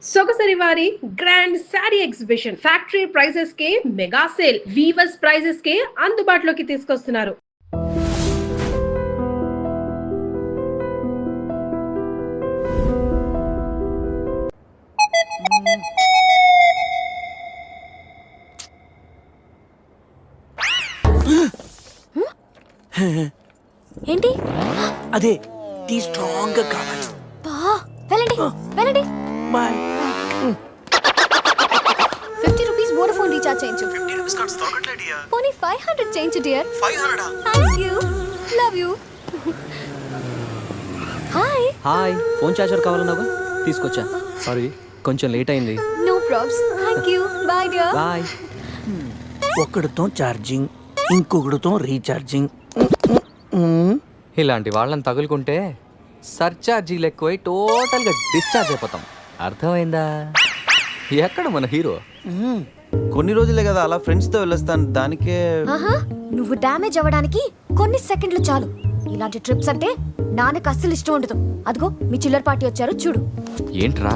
సొగసరి వారి grand saree exhibition factory prices కే mega sale weavers prices కే అందుబాటులోకి తీసుకొస్తున్నారు. ఏంటి అదే టీ స్ట్రాంగ్ గా కావాలి. వెళ్ళండి వెళ్ళండి. బాయ్. 50 రూపీస్ వోడాఫోన్ రీఛార్జ్ చేయించు. 50 రూపీస్ కార్డ్స్ దొరకట్లే డియర్. పోనీ 500 చేయించు dear. 500 thank you, love you. Hi hi, phone charger కావాలన్నావా? తీసుకొచ్చా. సారీ, కొంచెం లేట్ అయింది. No probs. Thank you, bye dear. Bye. ఒకడితో ఛార్జింగ్, ఇంకొకడితో రీఛార్జింగ్. ఇలాంటి వాళ్ళని తగులుకుంటే సర్చార్జీలు ఎక్కువై టోటల్గా డిశ్చార్జ్ అయిపోతాం. అర్థమైందా? ఎక్కడ మన హీరో? కొన్ని రోజులే కదా అలా ఫ్రెండ్స్తో వెళ్ళొస్తాను, దానికే. ఆహా, నువ్వు డ్యామేజ్ అవ్వడానికి కొన్ని సెకండ్లు చాలు. ఇలాంటి ట్రిప్స్ అంటే నాన్నకు అస్సలు ఇష్టం ఉండదు. అదిగో మీ చిల్లర పార్టీ వచ్చారు చూడు. ఏంట్రా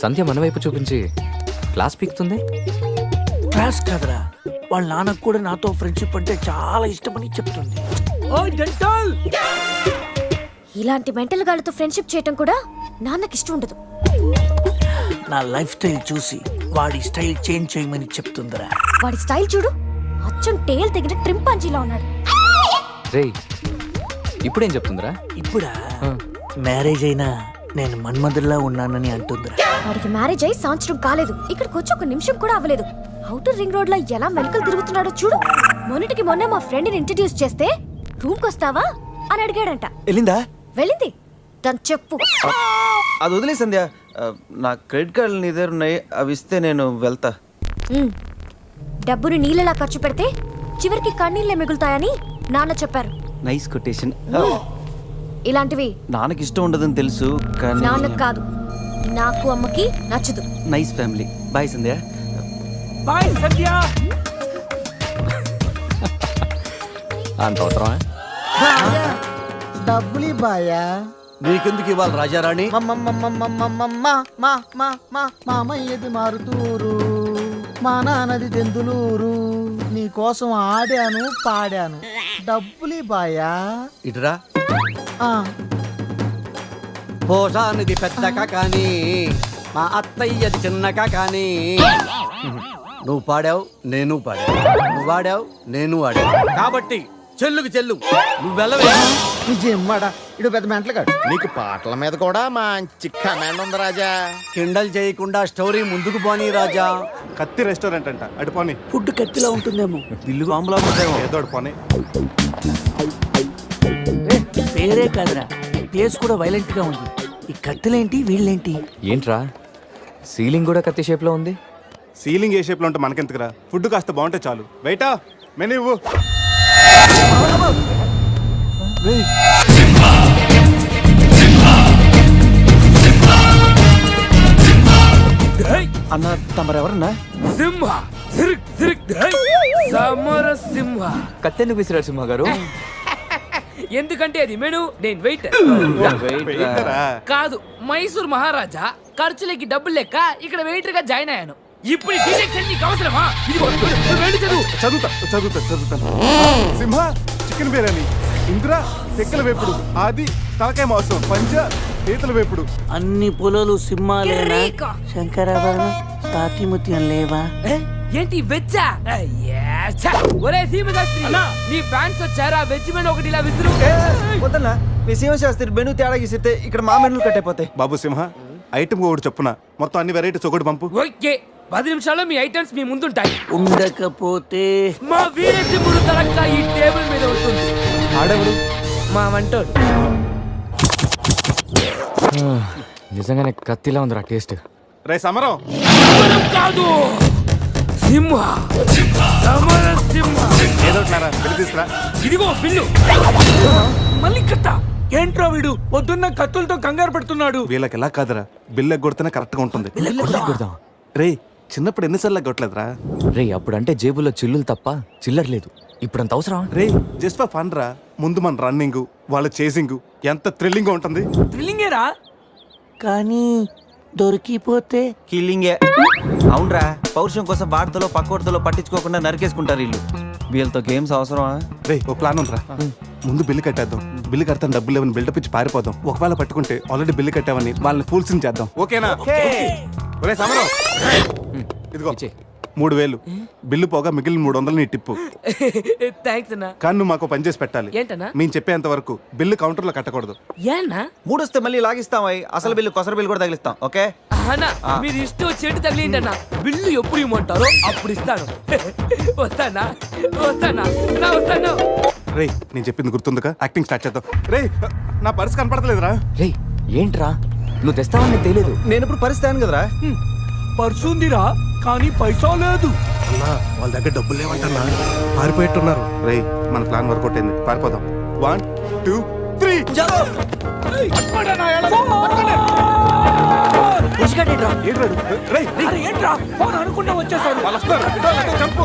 సంధ్య మన వైపు చూపించి క్లాస్ పీకుతుంది? క్లాస్ కాదురా, వాళ్ళ నాన్నకు కూడా నాతో ఫ్రెండ్షిప్ అంటే చాలా ఇష్టమని చెప్తుంది. ఇలాంటి మెంటల్ గాళ్ళతో ఫ్రెండ్షిప్ చేయటం కూడా నాన్నకి ఇష్టం ఉండదు. నా లైఫ్ స్టైల్ చూసి వాడి స్టైల్ చేంజ్ చేయమని చెప్తుందిరా. వాడి స్టైల్ చూడు, అచ్చం టేల్ తెగిన ట్రింపాంజీలా ఉన్నాడు. రేయ్, ఇప్పుడేం చెప్తుందిరా? ఇప్పుడా మ్యారేజ్ అయినా నేను మన్మధుల్లా ఉన్నానని అంటుందిరా. వాడికి మ్యారేజ్ అయి సంవత్సరం కాలేదు, ఇక్కడికి వచ్చి ఒక నిమిషం కూడా అవ్వలేదు. అవుటర్ రింగ్ రోడ్ లో ఎలా మెలకలు తిరుగుతున్నాడో చూడు. మొన్నటికి మొన్న మా ఫ్రెండ్ ని ఇంట్రడ్యూస్ చేస్తే రూమ్ కొస్తావా అని అడిగాడంట. వెళ్ళిందా? వెళ్ళింది. దాని చెప్పు. అది వదిలే సంధ్య, నా క్రెడిట్ కార్డులు నీ దగ్గర ఉన్నాయి, అవి ఇస్తే నేను వెళ్తా. డబ్బుని నీళ్ళలా ఖర్చు పెడితే చివరికి కన్నీళ్ళే మిగులుతాయని నాన్న చెప్పారు. Nice quotation. ఇలాంటివి నాన్నకి ఇష్టం ఉండదని తెలుసు, కానీ నాన్నకు కాదు, నాకు అమ్మకి నచ్చదు. Nice family. బాయ్ సంధ్య. బాయ్ సత్య. అంత అవసరమా? డబ్బులు బాయా. నీకెందుకు ఇవ్వాలి రాజారాణి? మామయ్యది మారుతూరు, మా నాన్నది దెందులూరు. నీ కోసం ఆడాను పాడాను, డబ్బులు బాయా. ఇటురా. పోషానిది పెద్దక కానీ మా అత్తయ్యది చిన్నక కానీ. నువ్వు పాడావు, నేను పాడావు. నువ్వు వాడావు, నేను వాడావు. కాబట్టి చెల్లుకి చెల్లు, నువ్వు వెళ్ళవే. నిజమ్మడా, ఇడు పెద్ద మెంటలుగాడు. నీకు పాటల మీద కూడా మంచి కమాండ్ ఉంది రాజా. కిండల్ చేయకుండా స్టోరీ ముందుకు పోనీ రాజా. కత్తి రెస్టారెంట్ అంట, అటు పోనీ. ఫుడ్ కత్తిలా ఉంటుందేమో. బిల్లు బాంబులా ఉంటాయేమో. ఏదో అటు పోనీ. పేరే కాదురా, ప్లేస్ కూడా వైలెంట్ గా ఉంది. ఈ కత్తులేంటి, వీళ్ళేంటి? ఏంట్రా సీలింగ్ కూడా కత్తి షేప్ లో ఉంది? సీలింగ్ ఏ షేప్ లో ఉంటే మనకెందుకురా, ఫుడ్ కాస్త బాగుంటే చాలు. వెయిటా, మెనూ ఇవ్వు. అన్న తమరెవరన్నా? సింహ సమర సింహ. కత్తెందుకు విసిరాడు సింహ గారు? ఎందుకంటే అది మెను, నేను వెయిట్ వెయిటరా? కాదు, మైసూర్ మహారాజా ఖర్చులకి డబ్బులు లెక్క ఇక్కడ వెయిటర్ గా జాయిన్ అయ్యాను. ఇప్పుడు ఈ డీటెయిల్స్ నీకు అవసరమా? ఇదిగో, నువ్వు వెళ్ళి చదువు. చదువుతాను. సింహ చికెన్ బిర్యానీ, ఇందిరా తెక్కల వేపుడు, ఆది తలకాయ మాంసం, పంజ పీతల వేపుడు. అన్ని పొలాలు సింహాలేనా? కిరీకా. శంకరాభరణం తాతిముత్యం లేవా? ఏంటి వెచ్చా? ఒరే సీమశాస్త్రి, నీ ఫ్యాన్స్ వచ్చారా? వెజ్ మెను ఒకటి ఇలా విసురు. వద్దన్నా, మీ సింహశాస్త్రి మెనూ తేడా గీసితే ఇక్కడ మా మెనూలు కట్టయిపోతాయి. బాబు సింహ, ఐటమ్ ఒకటి చెప్పున మొత్తం అన్ని వెరైటీస్ ఒకటి పంపు. ఓకే, 10 నిమిషాల్లో మీ ఐటమ్స్ మీ ముందుంటాయి. ఉండకపోతే మా వీరసింహుడు తలక్క ఈ టేబుల్ మీద ఉంటుంది. ఆడెవడు? మా వంటోడు. నిజంగానే కత్తిలా ఉందిరా టేస్ట్. రే సమరం. సమరం కాదు, సింహ. సమర సింహ. ఏదో వెళ్ళి తీసుకురా. ఇదిగో బిల్లు. మళ్ళీ కట్ట. ఏంట్రా వీడు పొద్దున్న కత్తులతో కంగారు పెడుతున్నాడు. వీళ్ళకి ఎలా కాదురా, బిల్లు ఎగ్గొడితేనే కరెక్ట్ గా ఉంటుంది. కొడదాం. రే చిన్నప్పుడు ఎన్నిసార్లు ఎగ్గొట్టలేదురా? రే అప్పుడంటే జేబులో చిల్లులు తప్ప చిల్లర లేదు. ఇప్పుడంత అవసరం? రే జస్ట్ ఫర్ ఫన్ రా. ముందు మన రన్నింగ్, వాళ్ళ చేసింగ్ ఎంత థ్రిల్లింగ్ ఉంటుంది. థ్రిల్లింగేరా. కానీ దొరికిపోతే కిల్లింగే. అవునరా, పౌరుషం కోసం వార్తలో పక్కోడతలో పట్టించుకోకుండా నరికేసుకుంటారు వీళ్ళు. వీళ్ళతో గేమ్స్ అవసరమా? రే ఓ ప్లాన్ ఉందిరా. ముందు బిల్లు కట్టేద్దాం. బిల్లు కడతాను డబ్బులు లేవని బిల్డప్ ఇచ్చి పారిపోదాం. ఒకవేళ పట్టుకుంటే ఆల్రెడీ బిల్లు కట్టామని వాళ్ళని ఫూల్సింగ్ చేద్దాం. ఓకేనా? ఒరే సమరం, ఇదిగో 3000 బిల్లు పోగా మిగిలిన 300 నీ టిప్పు. థ్యాంక్స్ అన్నా. కానీ నువ్వు మాకు పని చేసి పెట్టాలి. ఏంటన్నా? మేము చెప్పేంత వరకు బిల్లు కౌంటర్లో కట్టకూడదు. ఏనా మూడొస్తే మళ్ళీ లాగిస్తాం. అసలు బిల్లు కొసర బిల్లు కూడా తగిలిస్తాం. ఓకే? అన్నా మీరు ఇష్టం వచ్చేట్టు తగిలిండన్నా. బిల్లు ఎప్పుడు ఇమ్మంటారో అప్పుడు ఇస్తాను. వస్తానా వస్తానా నా వస్తాను. రే నేను చెప్పింది గుర్తుందిగా? యాక్టింగ్ స్టార్ట్ చేద్దాం. రే నా పర్స్ కనపడతలేదురా. రే ఏంట్రా నువ్వు తెస్తావని నీకు తెలియదు. నేను ఇప్పుడు పరిస్థితి కదరా. పర్సుందిరా కానీ పైసా లేదు. వాళ్ళ దగ్గర డబ్బులు లేవంటన్నా, పారిపోయేట్టున్నారు. రే మన ప్లాన్ వర్కౌట్ అయింది, పారిపోదాం. 1 2 3 ఏంట్రా ఫోన్ అనుకుంటా వచ్చేసారు. వాళ్ళు వస్తారు. ఇదో లేదో చంపు.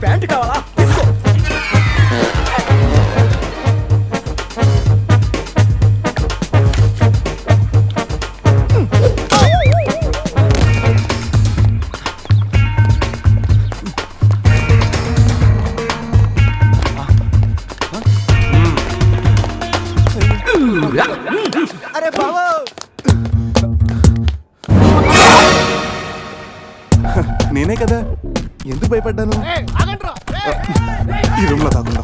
ప్యాంట్ కావాలా? అరే బాబు, నేనే కదా, ఎందుకు భయపడ్డాను? ఈ రూమ్ లో కాకుండా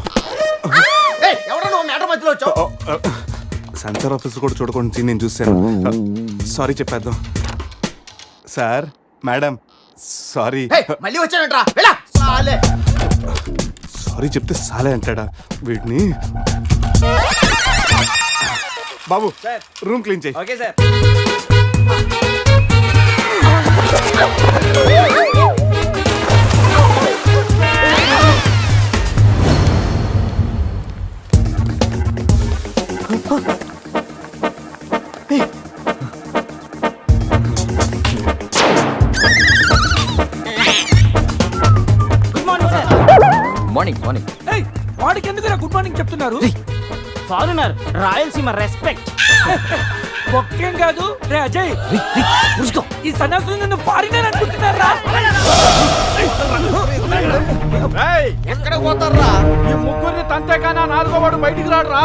ఎవడో నువ్వు మేడం మధ్యలో వచ్చావు. సెన్సార్ ఆఫీస్ కూడా చూడకుండా నేను చూశాను. సారీ చెప్పేద్దాం. Sir madam sorry. మళ్ళీ వచ్చానంట్రా. వెళ్ళా. సాలే. సారీ చెప్తే సాలే అంటాడా వీడిని? బాబు రూమ్ క్లీన్ చేయి. Okay sir. Morning morning. వాడికి ఎందుకు గుడ్ మార్నింగ్ చెప్తున్నారు? Foreigner, Rayalaseema respect. ఒక్కేం కాదు రే అజయ్, ఈ సన్యాసులు నన్ను ఫారినర్ అనుకుంటున్నారా? ఎక్కడ పోతారా? ఈ ముగ్గురిని తంతేగానా నాలుగో వాడు బయటికి రాడురా.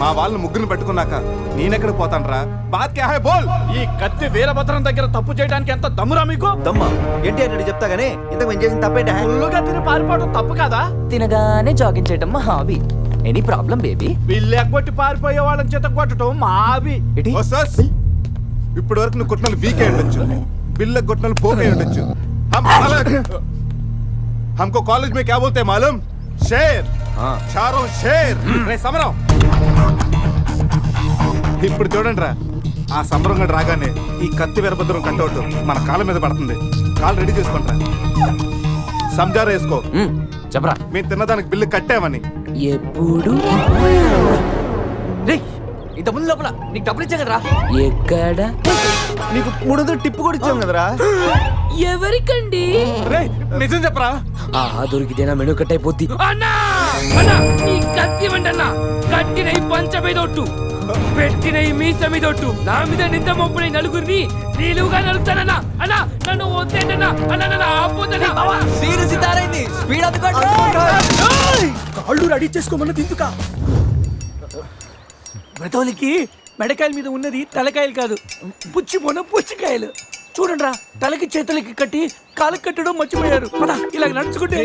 మా వాళ్ళని ముగ్గురిని పట్టుకున్నాక నేనెక్కడ పోతాను రా? బాత్ క్యా హై బోల్. ఈ కత్తి వీరభద్రం దగ్గర తప్పు చేయడానికి ఎంత దమ్మురా మీకు? దమ్మా ఏంటి అని చెప్తా గానీ ఇంతకు మేము చేసిన తప్పేంట? ఫుల్లుగా తిని పారిపోవడం తప్పు కదా? తినగానే జాగింగ్ చేయటం మా hobby. Any problem baby? Bill ఎగ్గొట్టి పారిపోయే వాళ్ళని చేత కొట్టడం మా హాబీ. ఓ సస్, ఇప్పటి వరకు నువ్వు కొట్టిన వీక్ అయి ఉండొచ్చు, బిల్ల కొట్టిన పోక్ అయి ఉండొచ్చు. हमको कॉलेज में क्या बोलते हैं मालूम? शेर. चारों शेर. రే సమరం, ఇప్పుడు చూడండి రా, ఆ సమరం గడు రాగానే ఈ కత్తి వీరభద్రం కట్టవుట్ మన కాళ్ళ మీద పడుతుంది. కాళ్ళు రెడీ చేసుకుంటా. సంజారా వేసుకో. చెప్పరా. మేము తిన్నదానికి బిల్లు కట్టామని. ఎప్పుడు ఇంత ముందు లోపల నీకు డబ్బులు ఇచ్చా కదరా. ఎక్కడ నీకు 300 టిప్పు కూడా ఇచ్చాం కదరా. ఎవరికండి? రే నిజం చెప్పరా? ఆహా దొరికితేనా మెను కట్ అయిపోద్ది. అన్నా అన్నా నీ కత్తి వంటన్నా, కట్టిన ఈ పంచ మీదొట్టు, పెట్టిన ఈ మీస మీదొట్టు, నా మీద నింద మోపున నలుగురిని నిలువుగా నలుపుతానన్నా. అన్నా నన్ను వద్దేంటన్నా, అన్నా నన్ను ఆపోతన్నా. సీరియస్ ఇతారైంది. స్పీడ్ అందుకోండి. కాళ్ళు రెడీ చేసుకోమన్నది ఎందుకా? బ్రతోలికి మెడకాయల మీద ఉన్నది తలకాయలు కాదు, పుచ్చిపోన పుచ్చికాయలు. చూడండిరా, తలకి చేతులకి కట్టి కాళ్ళకి కట్టడం మర్చిపోయారు. పద ఇలా నడుచుకుంటే.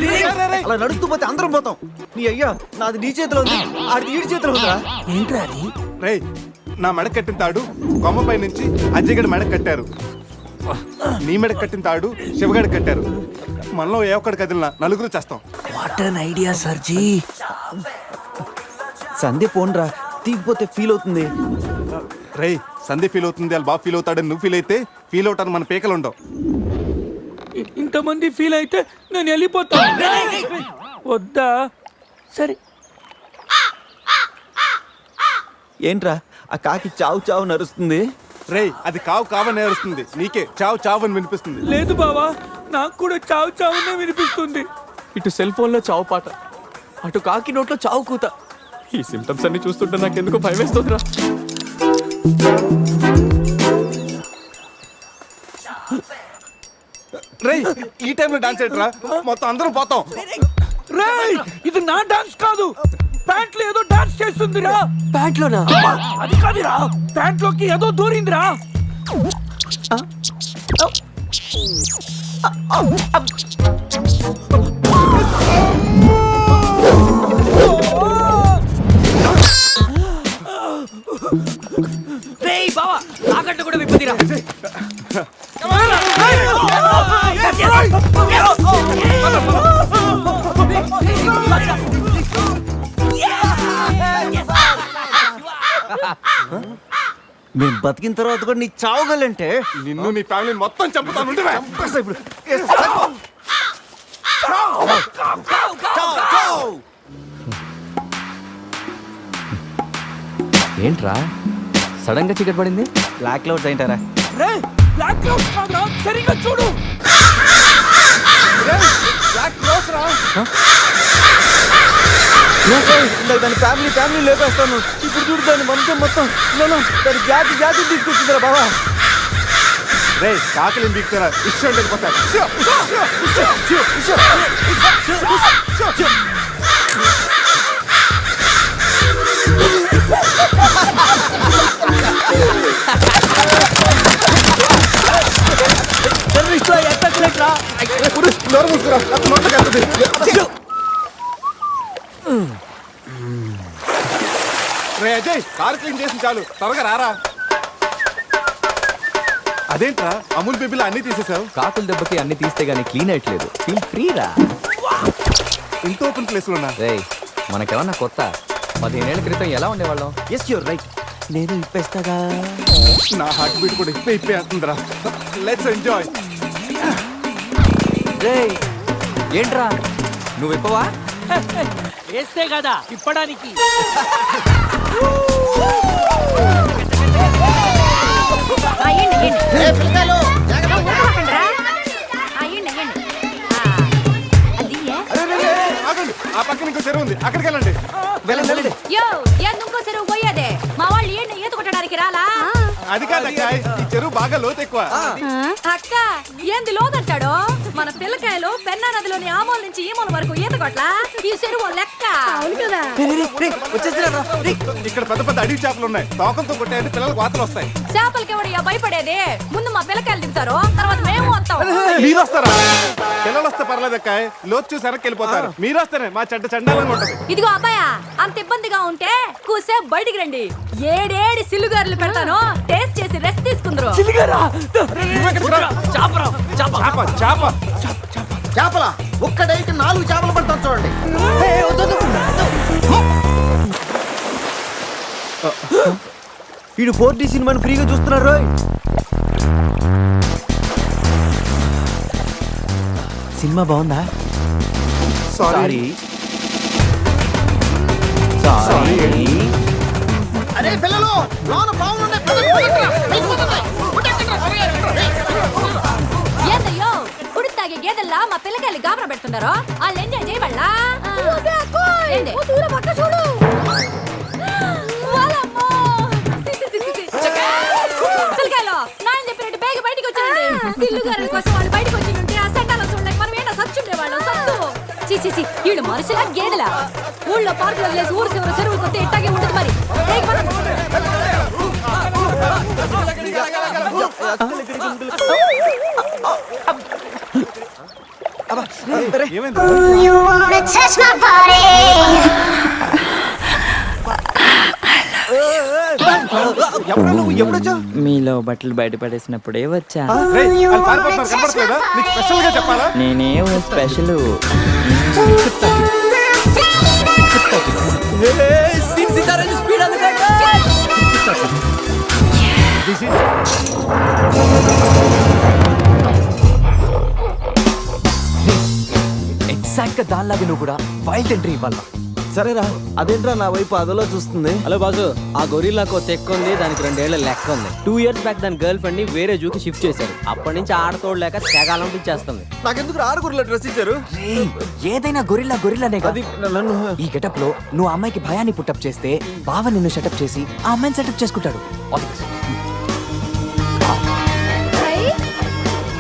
అలా నడుస్తూ పోతే అందరం పోతాం. నీ అయ్యా నాది నీ చేతిలో ఉంది, ఆడిది ఈడి చేతిలో ఉందిరా. ఏంట్రా అది? రే నా మెడ కట్టిన తాడు కొమ్మపై నుంచి అజయ్ గడి మెడ కట్టారు. నీ మెడ కట్టిన తాడు శివగడి కట్టారు. మనలో ఏ ఒక్కడి కదిలినా నలుగురు చేస్తాం. What an idea sirji. Sandhya పోన్రా, తీగిపోతే ఫీల్ అవుతుంది. రే సంధ్య ఫీల్ అవుతుంది, వాళ్ళు బాగా ఫీల్ అవుతాడని నువ్వు ఫీల్ అయితే ఫీల్ అవుతాను మన పేకలు ఉండవు. ఇంతమంది ఫీల్ అయితే నేను వెళ్ళిపోతా. వద్దా? సరే. ఏంట్రా ఆ కాకి చావు చావు నరుస్తుంది. రేయ్ అది కావు కావని నేరుస్తుంది, నీకే చావు చావు అని వినిపిస్తుంది. లేదు బావా, నాకు కూడా చావు చావునే వినిపిస్తుంది. ఇటు సెల్ ఫోన్లో చావు పాట, అటు కాకి నోట్లో చావు కూత. ఈ సిమ్టమ్స్ అన్ని చూస్తుంటే నాకెందుకో భయం వేస్తుందిరా. రేయ్ ఈ టైంలో డాన్స్ ఏంట్రా, మొత్తం అందరం పోతాం. రేయ్ ఇది నా డాన్స్ కాదు, ప్యాంట్లో ఏదో డాన్స్ చేస్తుందిరా. ప్యాంట్లోనా? అది కాదురా, ప్యాంట్లోకి ఏదో దూరిందిరా. రేయ్ బావా, తాకట్టు కూడా విప్పుదిరా. మేము బతికిన తర్వాత కూడా నీ చావుగలంటే నిన్ను నీ ఫ్యామిలీ మొత్తం చంపుతాను. ఉండురా. ఇప్పుడు ఏంట్రా సడన్ గా చీకటి పడింది? బ్లాక్ క్లౌడ్స్ ఏంటారా? రేయ్ బ్లాక్ క్లౌడ్స్ కాదురా, సరిగ్గా చూడు. బ్లాక్ క్లోజ్ రా. దాని ఫ్యామిలీ లేపేస్తాను. ఇప్పుడు చూడు దాని వంశం మొత్తం దాని జాతి తీసుకొచ్చిందిరా బావా. రేయ్ కాకలి దిగుతారా, ఇష్టం వెళ్ళిపోతారు. నోరు మూసుకురా, నోట్లోకి వెళ్తుంది. రే అజయ్, కార్ క్లీన్ చేసి చాలు, త్వరగా రారా. అదేంట్రా అమూల్ బేబీలో అన్ని తీసేసావు? కాకుల దెబ్బకి అన్ని తీస్తే గానీ క్లీన్ అయ్యట్లేదు. ఫీల్ ఫ్రీ రా. ఇంత ఓపెన్ ప్లేస్ లో ఉన్నా. రేయ్ మనకేమన్నా కొత్త? 15 ఏళ్ల క్రితం ఎలా ఉండేవాళ్ళం? Yes you're right. నేను ఇప్పేస్తాగా. నా హార్ట్ బీట్ కూడా ఇప్పే అవుతుందిరా. Let's enjoy. రేయ్ ఏంట్రా నువ్వు ఇప్పవా? వేస్తే కదా ఇప్పడానికి. ఆగండి, ఆ పక్కన ఇంకో చెరువు ఉంది, అక్కడికి వెళ్ళండి. వెళ్ళండి. ఇంకో చెరువు పోయేదే మా వాళ్ళు ఏంటి ఈత కొట్టడానికి రాలా? అది కాదక్క, ఈ చెరువు బాగా లోతు ఎక్కువ. అక్క ఏంది లోదంటాడు? మన పిల్లకాయలు పెన్నా నదిలోని ఆ మూల నుంచి ఈ మూల వరకు ఈత కొట్లా. ఈ చెరువు లెక్క. అవును కదా. ఇక్కడ పెద్ద పెద్ద అడవి చేపలు ఉన్నాయి, తోకలతో కొట్టాయంటే పిల్లలకు వాతలు వస్తాయి. చేపలకి ఎవడయ్యా భయపడేది? ముందు మా పిల్లకాయలు దిగుతారు, తర్వాత మేము వస్తాం. మీరు వస్తారా? పిల్లలు వస్తే పర్లేదక్క, లోతు చూసి వెనక్కి వెళ్ళిపోతారు. మీరు వస్తేనే మా చెడ్డ చండాలంగా ఉంటది. ఇదిగో అబ్బాయా, అంత ఇబ్బందిగా ఉంటే కూసే బయటికి రండి. ఏడేడి సిల్లుగారులు పెడతాను, టేస్ట్ చేసి రెస్ట్ తీసుకుందరు. చేపల ఒక్కడైతే 4 చేపలు పడతాను చూడండి. వీడు 4D సినిమాని ఫ్రీగా చూస్తున్నారు. సినిమా బాగుందా? సారీ. అరే పిల్లలు, లోన పావులు ఉన్నాయి. ఏందయ్యో ఉడి తాగే గేదెల్లా మా పిల్లకాయలు గాబరా పెడుతున్నారు. వాళ్ళు ఎంజాయ్ చేయబడలా? పిల్లకాయలు నాయన చెప్పినట్టు బేగ బయటికి వచ్చారండి. సిల్లుగారుల కోసం వాళ్ళు బయటకు వచ్చి ఉంటే ఆ సెంటాలో చూడలేక మనం ఏంటో సచ్చుండే వాళ్ళు సత్తు. చీచి వీళ్ళు మనుషులా గేదెలా? ఊళ్ళో పార్కులు వదిలేసి ఊరు చివరి చెరువులు కొత్త ఇట్టాగే ఉంటుంది మరి. మీలో బట్టలు బయట పడేసినప్పుడే వచ్చా. నేనేం స్పెషల్. ఎగ్జాక్ట్ గా దానిలాగా నువ్వు కూడా వైల్డ్ ఎంట్రీ ఇవ్వాలా. సరేరా అదేంట్రా నా వైపు అదలో చూస్తుంది. హలో బాసు, ఆ గొరిల్లాకో తెక్క ఉంది, దానికి 2 ఏళ్ల లెక్క ఉంది. 2 years బ్యాక్ దాని గర్ల్ ఫ్రెండ్ ని వేరే జూకి షిఫ్ట్ చేశారు. అప్పటి నుంచి ఆడతోడలేక తెగాలంపించేస్తుంది. నాకెందుకు 6 గొర్రెల డ్రెస్ ఇచ్చారు? ఏదైనా గొరిల్లానే అది నన్ను ఈ గెటప్ లో నువ్వు అమ్మాయికి భయాన్ని పుట్టప్ చేస్తే బావ నిన్ను సెటప్ చేసి ఆ అమ్మాయిని సెటప్ చేసుకుంటాడు.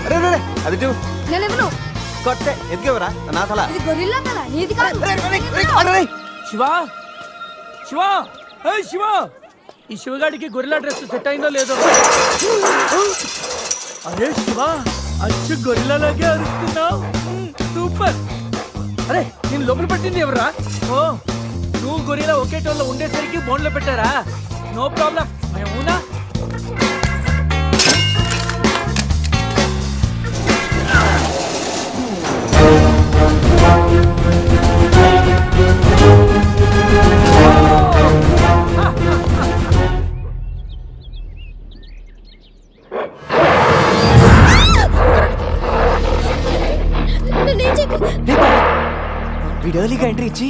అరే రే, రే, అది ఇటు. నేనెవరు? కొట్టే ఎదిగేవరా నా తల. ఇది గొరిల్లా కదా, నీది కాదు. శివా శివా శివా, ఈ శివగాడికి గొరిల్లా డ్రెస్ సెట్ అయిందో లేదో. అరే శివా, అచ్చు గొరిల్లాలాగే అరుస్తున్నావు. సూపర్. అరే నేను లోపల పట్టింది ఎవరా? ఓ నువ్వు గొరిల్లా ఒకే టోన్లో ఉండేసరికి బోన్లో పెట్టారా? నో ప్రాబ్లం, అవునా? వీడు ఎర్లీగా ఎంట్రీ ఇచ్చి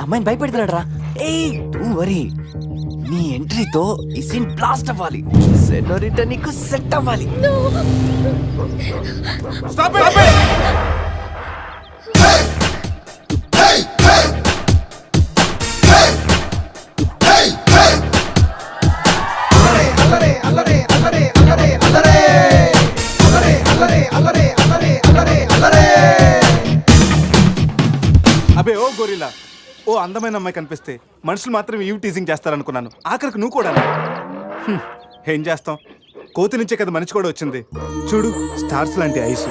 అమ్మాయిని భయపెడతాడు రా. వరీ నీ ఎంట్రీతో ఈ సీన్ బ్లాస్ట్ అవ్వాలి. సెనోరిటా నీకు సెట్ అవ్వాలి. Stop it! అబే ఓ గొరిల్లా, ఓ అందమైన అమ్మాయి కనిపిస్తే మనుషులు మాత్రం ఈవ్ టీజింగ్ చేస్తారనుకున్నాను. ఆఖరికి నువ్వు కూడా. ఏం చేస్తాం, కోతి నుంచే కదా మనిషి కూడా వచ్చింది. చూడు, స్టార్స్ లాంటి ఐసు,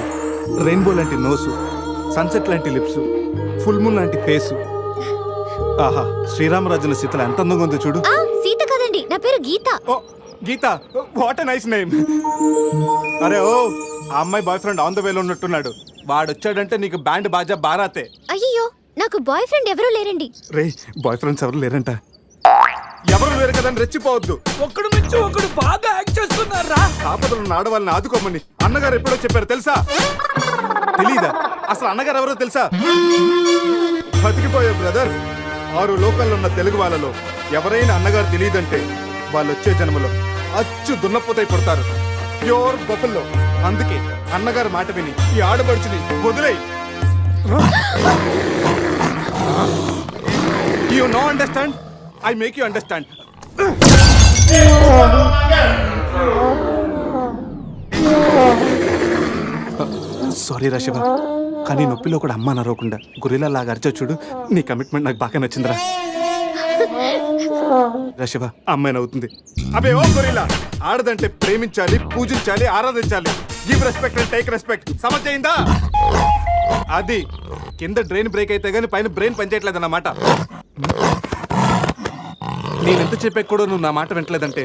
రెయిన్బో లాంటి నోసు, సన్సెట్ లాంటి లిప్స్, ఫుల్ మూన్ లాంటి ఫేసు. ఆహా, శ్రీరామరాజుల సీతలు ఎంత అందంగా ఉందో చూడు. సీత కదండి, నా పేరు గీత. ఓ గీత, వాట్ ఎ నైస్ నేమ్. అరే ఓ, ఆ అమ్మాయి బాయ్ ఫ్రెండ్ ఆన్ ద వేలో ఉన్నట్టున్నాడు. వాడు వచ్చాడంటే నీకు బ్యాండ్ బాజా బారాతే. అయ్యో, నాకు బాయ్ ఫ్రెండ్ ఎవరూ లేరండి. రే, బాయ్ ఫ్రెండ్స్ ఎవరు లేరంట. ఎవరు లేరు కదా అని రెచ్చిపోవద్దు. ఒకడు మించి ఒకడు బాగా యాక్ట్ చేస్తున్నారా? ఆపదలు ఉన్న ఆడవాళ్ళని ఆదుకోమని అన్నగారు ఎప్పుడో చెప్పారు తెలుసా? తెలీదా? అసలు అన్నగారు ఎవరో తెలుసా? బతికిపోయే బ్రదర్. 6 లోకల్లో ఉన్న తెలుగు వాళ్ళలో ఎవరైనా అన్నగారు తెలియదంటే వాళ్ళు వచ్చే జన్మలో అచ్చు దున్నపోతై పుడతారు. ప్యూర్ బొఫల్లో. అందుకే అన్నగారు మాట విని ఈ ఆడబడుచుని వదిలేయి. You know understand? I make you understand. Sorry రా శివ, కానీ నొప్పిలో కూడా అమ్మ నరవకుండా గురిలా లాగా అరిచా చూడు. నీ కమిట్మెంట్ నాకు బాగా నచ్చిందిరా. రా శివ, అమ్మాయి నవ్వుతుంది. అబే ఓ గొరిల్లా, ఆడదంటే ప్రేమించాలి, పూజించాలి, ఆరాధించాలి. Give respect and take respect. సమస్య అది కింద డ్రైన్ బ్రేక్ అయితే గానీ పైన బ్రెయిన్ పనిచేయట్లేదు అన్నమాట. నేనెంత చెప్పే కూడా నువ్వు నా మాట వింటలేదంటే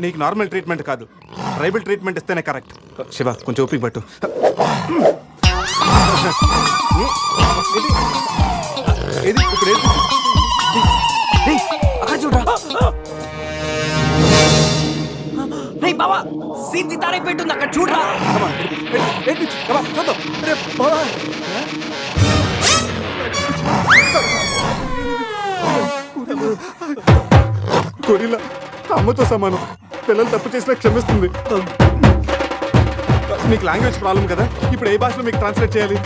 నీకు నార్మల్ ట్రీట్మెంట్ కాదు, ట్రైబల్ ట్రీట్మెంట్ ఇస్తేనే కరెక్ట్. శివ, కొంచెం ఓపిక పట్టు. ఇది ఇప్పుడు అక్కడ చూడరా. బావా, సీన్ తారే పెట్టుంది అక్కడ చూడరా. గొరిల్లా అమ్మతో సమానం. పిల్లలు తప్పు చేసినా క్షమిస్తుంది. మీకు లాంగ్వేజ్ ప్రాబ్లం కదా, ఇప్పుడు ఏ భాషలో మీకు ట్రాన్స్లేట్ చేయాలి?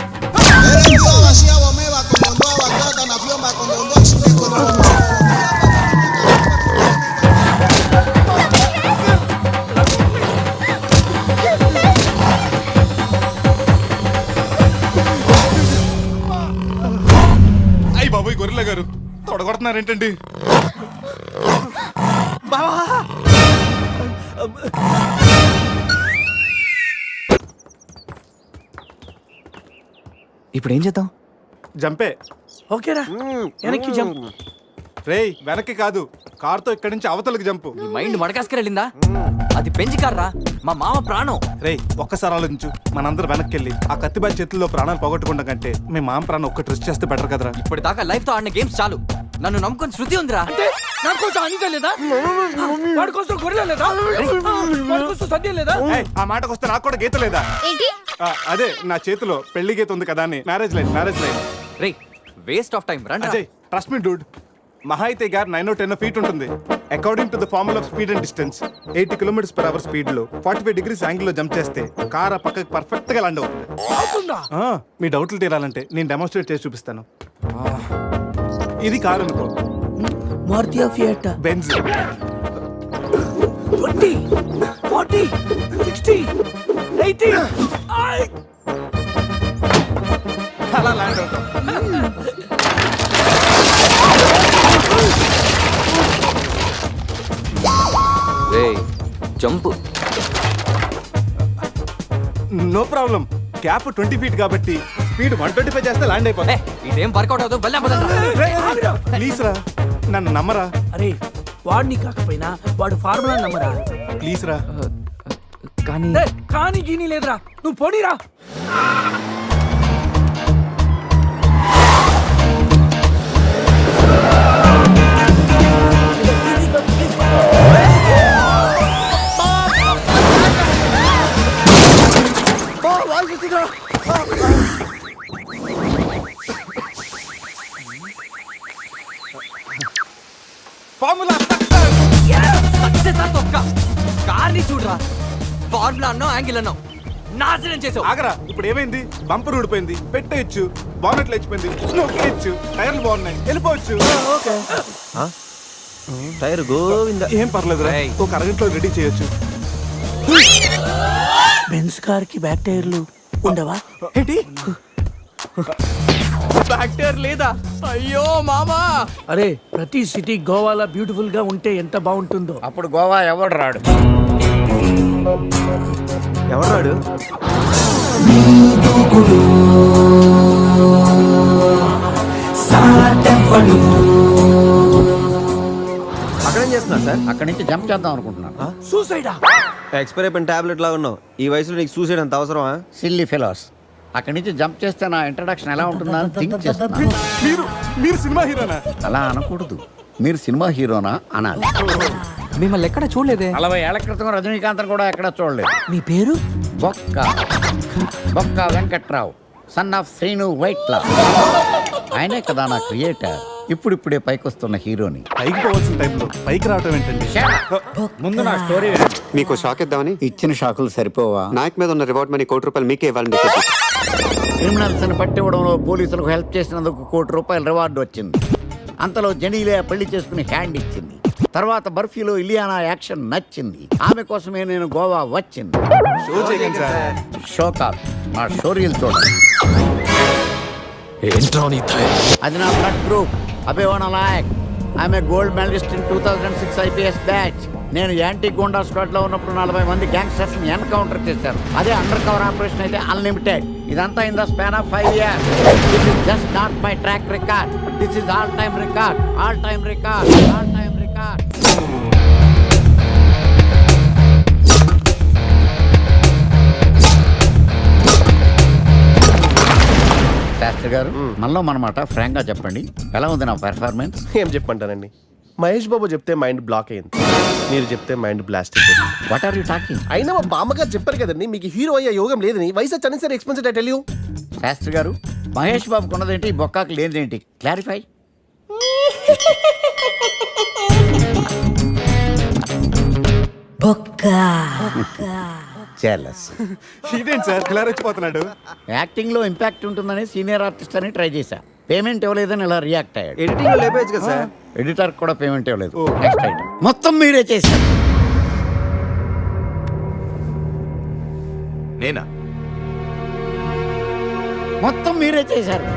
అయ్యి బాబోయ్, గొరిల్లా గారు తొడగొడుతున్నారేంటండి? ఇప్పుడు ఏం చేద్దాం? జంపే. ఓకేరా, వెనక్కి జంప్. రేయ్, వెనక్కి కాదు, కార్తో ఇక్కడి నుంచి అవతలకి జంపు. నీ మైండ్ మడకాసుకెళ్ళిందా? అది పెంచికారా, మా మామ ప్రాణం. రేయ్, ఒక్కసారి ఆలోచించు. మనందరం వెనక్కి వెళ్ళి ఆ కత్తిబాయి చేతుల్లో ప్రాణాలు పోగొట్టుకుంటాం కంటే మీ మామ ప్రాణం ఒక్క ట్రెస్ట్ చేస్తే బెటర్ కదరా. ఇప్పటిదాకా లైఫ్ తో ఆడిన గేమ్స్ చాలు. నన్ను నమ్ముకొని శృతి ఉందిరా. నా కోసం అనిత లేదా? వాడి కోసం గొర్రెల లేదా? వాడి కోసం సద్య లేదా? ఏయ్, ఆ మాటకు వస్తే నాకు కూడా గీత లేదా? అదే నా చేతిలో పెళ్లి గీత ఉంది కదా అని. Marriage line. రే, వేస్ట్ ఆఫ్ టైం రండి. Ajay, trust me dude. మహా అయితే గారు 9 or 10 ఫీట్ ఉంటుంది. According to the formula of speed and distance 80 km/h speed లో 45 degrees యాంగిల్ లో జంప్ చేస్తే కార్ ఆ పక్కకి పర్ఫెక్ట్ గా ల్యాండ్ అవుతుంది. మీ డౌట్లు తీరాలంటే నేను డెమోన్స్ట్రేట్ చేసి చూపిస్తాను. ఇది కారు అనుకో, మారుతి ఫియట్ బెంజ్. 20 40 60 80 అలా ల్యాండ్ అవుతాం. Jump no problem. Gap 20 feet కాబట్టి స్పీడ్ 125 చేస్తే ల్యాండ్ అయిపోతుంది. ఇదేం వర్కౌట్ అవుతుంది. ప్లీజ్ రా, నన్ను నమ్మరా. అరే వాడిని కాకపోయినా వాడు ఫార్ములా నమ్మరా. ప్లీజ్ రా. కానీ కానీ గీని లేదురా, నువ్వు పోనీరా. ఫార్ములా కార్ని చూడరా, ఫార్ములా అన్నావు, యాంగిల్ అన్నావు, నాశనం చేసావు. ఆగరా, ఇప్పుడు ఏమైంది? బంపర్ ఊడిపోయింది, పెట్టేయచ్చు, బానెట్ లేచిపోయింది, నొక్కేయచ్చు, టైర్లు బాగున్నాయి, వెళ్ళిపోవచ్చు. టైర్ గోవింద. ఏం పర్లేదురా, ఒక అరగంటలో రెడీ చేయొచ్చు. బెంజ్ కార్ కి బ్యాక్ టైర్లు ఉండవా ఏంటి? బ్యాక్ టైర్ లేదా? అయ్యో మామా. అరే ప్రతి సిటీ గోవాలో బ్యూటిఫుల్ గా ఉంటే ఎంత బాగుంటుందో. అప్పుడు గోవా ఎవడు రాడు. ఎవరాడు? అక్కడేం చేస్తున్నా సార్? అక్కడి నుంచి జంప్ చేద్దాం అనుకుంటున్నాను. సూసైడా? ఎక్స్పైర్ అయిపోయిన టాబ్లెట్ లాగా ఉన్నావు. ఈ వయసులో నీకు సూసైడ్ అంత అవసరమా? Silly fellows. అక్కడి నుంచి జంప్ చేస్తే నా ఇంట్రడక్షన్ ఎలా ఉంటుందా అని థింక్ చేస్తున్నా. మీరు సినిమా హీరోనా? అలా అనకూడదు, మీరు సినిమా హీరోనా అనాలి. మిమ్మల్ని ఎక్కడ చూడలేదే. 40 ఏళ్ల క్రితం రజనీకాంత్ కూడా ఎక్కడ చూడలేదు. మీ పేరు? బొక్క వెంకట్రావు, సన్ ఆఫ్ శ్రీను వైట్లా. ఆయనే కదా నా క్రియేటర్. ఇప్పుడిప్పుడే పైకొస్తున్న హీరోని. పైకి పోవాల్సిన టైంలో పైకి రావటం ఏంటండి? ముందు నా స్టోరీ వినండి. మీకు షాక్ ఇద్దామని ఇచ్చిన షాకులు సరిపోవా? నాయక్ మీద ఉన్న రివార్డ్ మనీ ₹1 మీకే ఇవ్వాలని డిసైడ్ చేశాను. క్రిమినల్స్ ని పట్టివ్వడంలో పోలీసులకు హెల్ప్ చేసినందుకు ₹1 రివార్డు వచ్చింది. అంతలో జనీలే పెళ్లి చేసుకుని హ్యాండ్ ఇచ్చింది. తర్వాత బర్ఫీలో ఇలియానా యాక్షన్ నచ్చింది. ఆమె కోసమే నేను గోవా వచ్చింది. షో చేయకండి సార్. షో కాదు, నా షోరీలు చూడండి. అది నా బ్లడ్ గ్రూప్. అభివాన లాయక్. ఆమె gold medalist in 2006 IPS batch. నేను యాంటీ గోండా స్క్వాడ్ లో ఉన్నప్పుడు 40 మంది గ్యాంగ్స్టర్స్ ని ఎన్కౌంటర్ చేశారు. అదే అండర్ కవర్ ఆపరేషన్ అయితే అన్లిమిటెడ్. ఇదంతా in the span of 5 years. This is just not my track record. This is all time record. All time record. All time record. Shastri గారు, మనలో మనమాట ఫ్రాంక్ గా చెప్పండి, ఎలా ఉంది నా పెర్ఫార్మెన్స్? ఏం చెప్పంటానండి, మహేష్ బాబు చెప్తే మైండ్ బ్లాక్ అయింది, మీరు చెప్తే మైండ్ బ్లాస్ట్ అయిపోయింది. What are you talking? అయినా మా బామ్మగారు చెప్పారు కదండి మీకు హీరో అయ్యే యోగం లేదని. వయసు వచ్చి సరే ఎక్స్పెన్సివ్ టెల్ యూ. శాస్త్రి గారు, మహేష్ బాబుకు ఉన్నదేంటి, బొక్కాకు లేనిదేంటి? క్లారిఫై. జెలస్. ఇదేంటి సార్ ఇలా రెచ్చిపోతున్నాడు? యాక్టింగ్ లో ఇంపాక్ట్ ఉంటుందని సీనియర్ ఆర్టిస్ట్ అని ట్రై చేశా. పేమెంట్ ఇవ్వలేదని ఇలా రియాక్ట్ అయ్యాడు. ఎడిటింగ్ లో లేపేయచ్చు కదా సార్. ఎడిటర్ కూడా పేమెంట్ ఇవ్వలేదు. Next item. మొత్తం మీరే చేశారు. నేనా? మొత్తం మీరే చేశారు.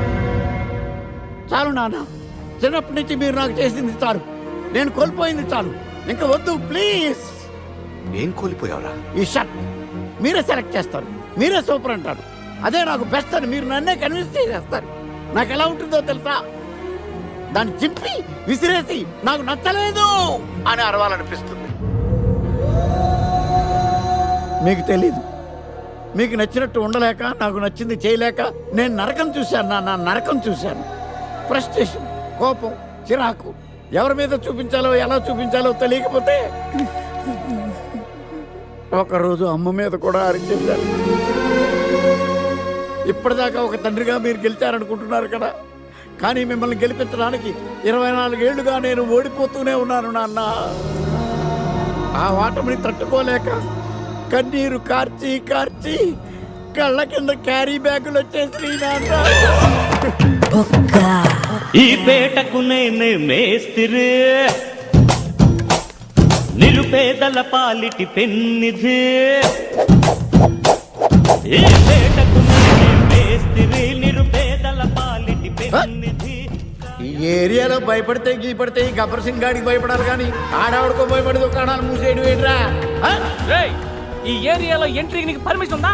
చాలు నాన్న, చిన్నప్పటి నుంచి మీరు నాకు చేసింది చాలు. నేను కోల్పోయింది చాలు. ఇంకా వద్దు ప్లీజ్. ఏం కోల్పోయావురా? ఈ షర్ట్ మీరే సెలెక్ట్ చేస్తారు, మీరే సూపర్ అంటారు. అదే నాకు బెస్ట్ అని మీరు నన్నే కన్విన్స్ చేసేస్తారు. నాకు ఎలా ఉంటుందో తెలుసా? దాన్ని చింపి విసిరేసి నాకు నచ్చలేదు అని అరవాలనిపిస్తుంది. మీకు తెలీదు, మీకు నచ్చినట్టు ఉండలేక, నాకు నచ్చింది చేయలేక నేను నరకం చూశాను. నా నరకం చూశాను. ఫ్రస్ట్రేషన్, కోపం, చిరాకు, ఎవరి మీద చూపించాలో ఎలా చూపించాలో తెలియకపోతే ఒకరోజు అమ్మ మీద కూడా అరిచేశారు. ఇప్పటిదాకా ఒక తండ్రిగా మీరు గెలిచారనుకుంటున్నారు కదా, కానీ మిమ్మల్ని గెలిపించడానికి 24 ఏళ్లుగా నేను ఓడిపోతూనే ఉన్నాను నాన్న. ఆ ఓటమిని తట్టుకోలేక కన్నీరు కార్చి కార్చి కళ్ళ కింద క్యారీ బ్యాగులు వచ్చేసి నాన్న. ఈ పేటకు నేనే మేస్తిరి, నిరుపేదల పాలిటి పెన్నిధి. ఈ పేటకు నేనే మేస్తిరి, నిరుపేదల పాలిటి పెన్నిధి. ఈ ఏరియాలో భయపడితే గీపడితే ఈ గబ్బర్ సింగ్ గాడికి భయపడాలి కానీ ఆడవాడికో భయపడి దుకాణాలు మూసేయడం ఏంట్రా? ఈ ఏరియాలో ఎంట్రీకి నీకు పర్మిషన్ ఉందా?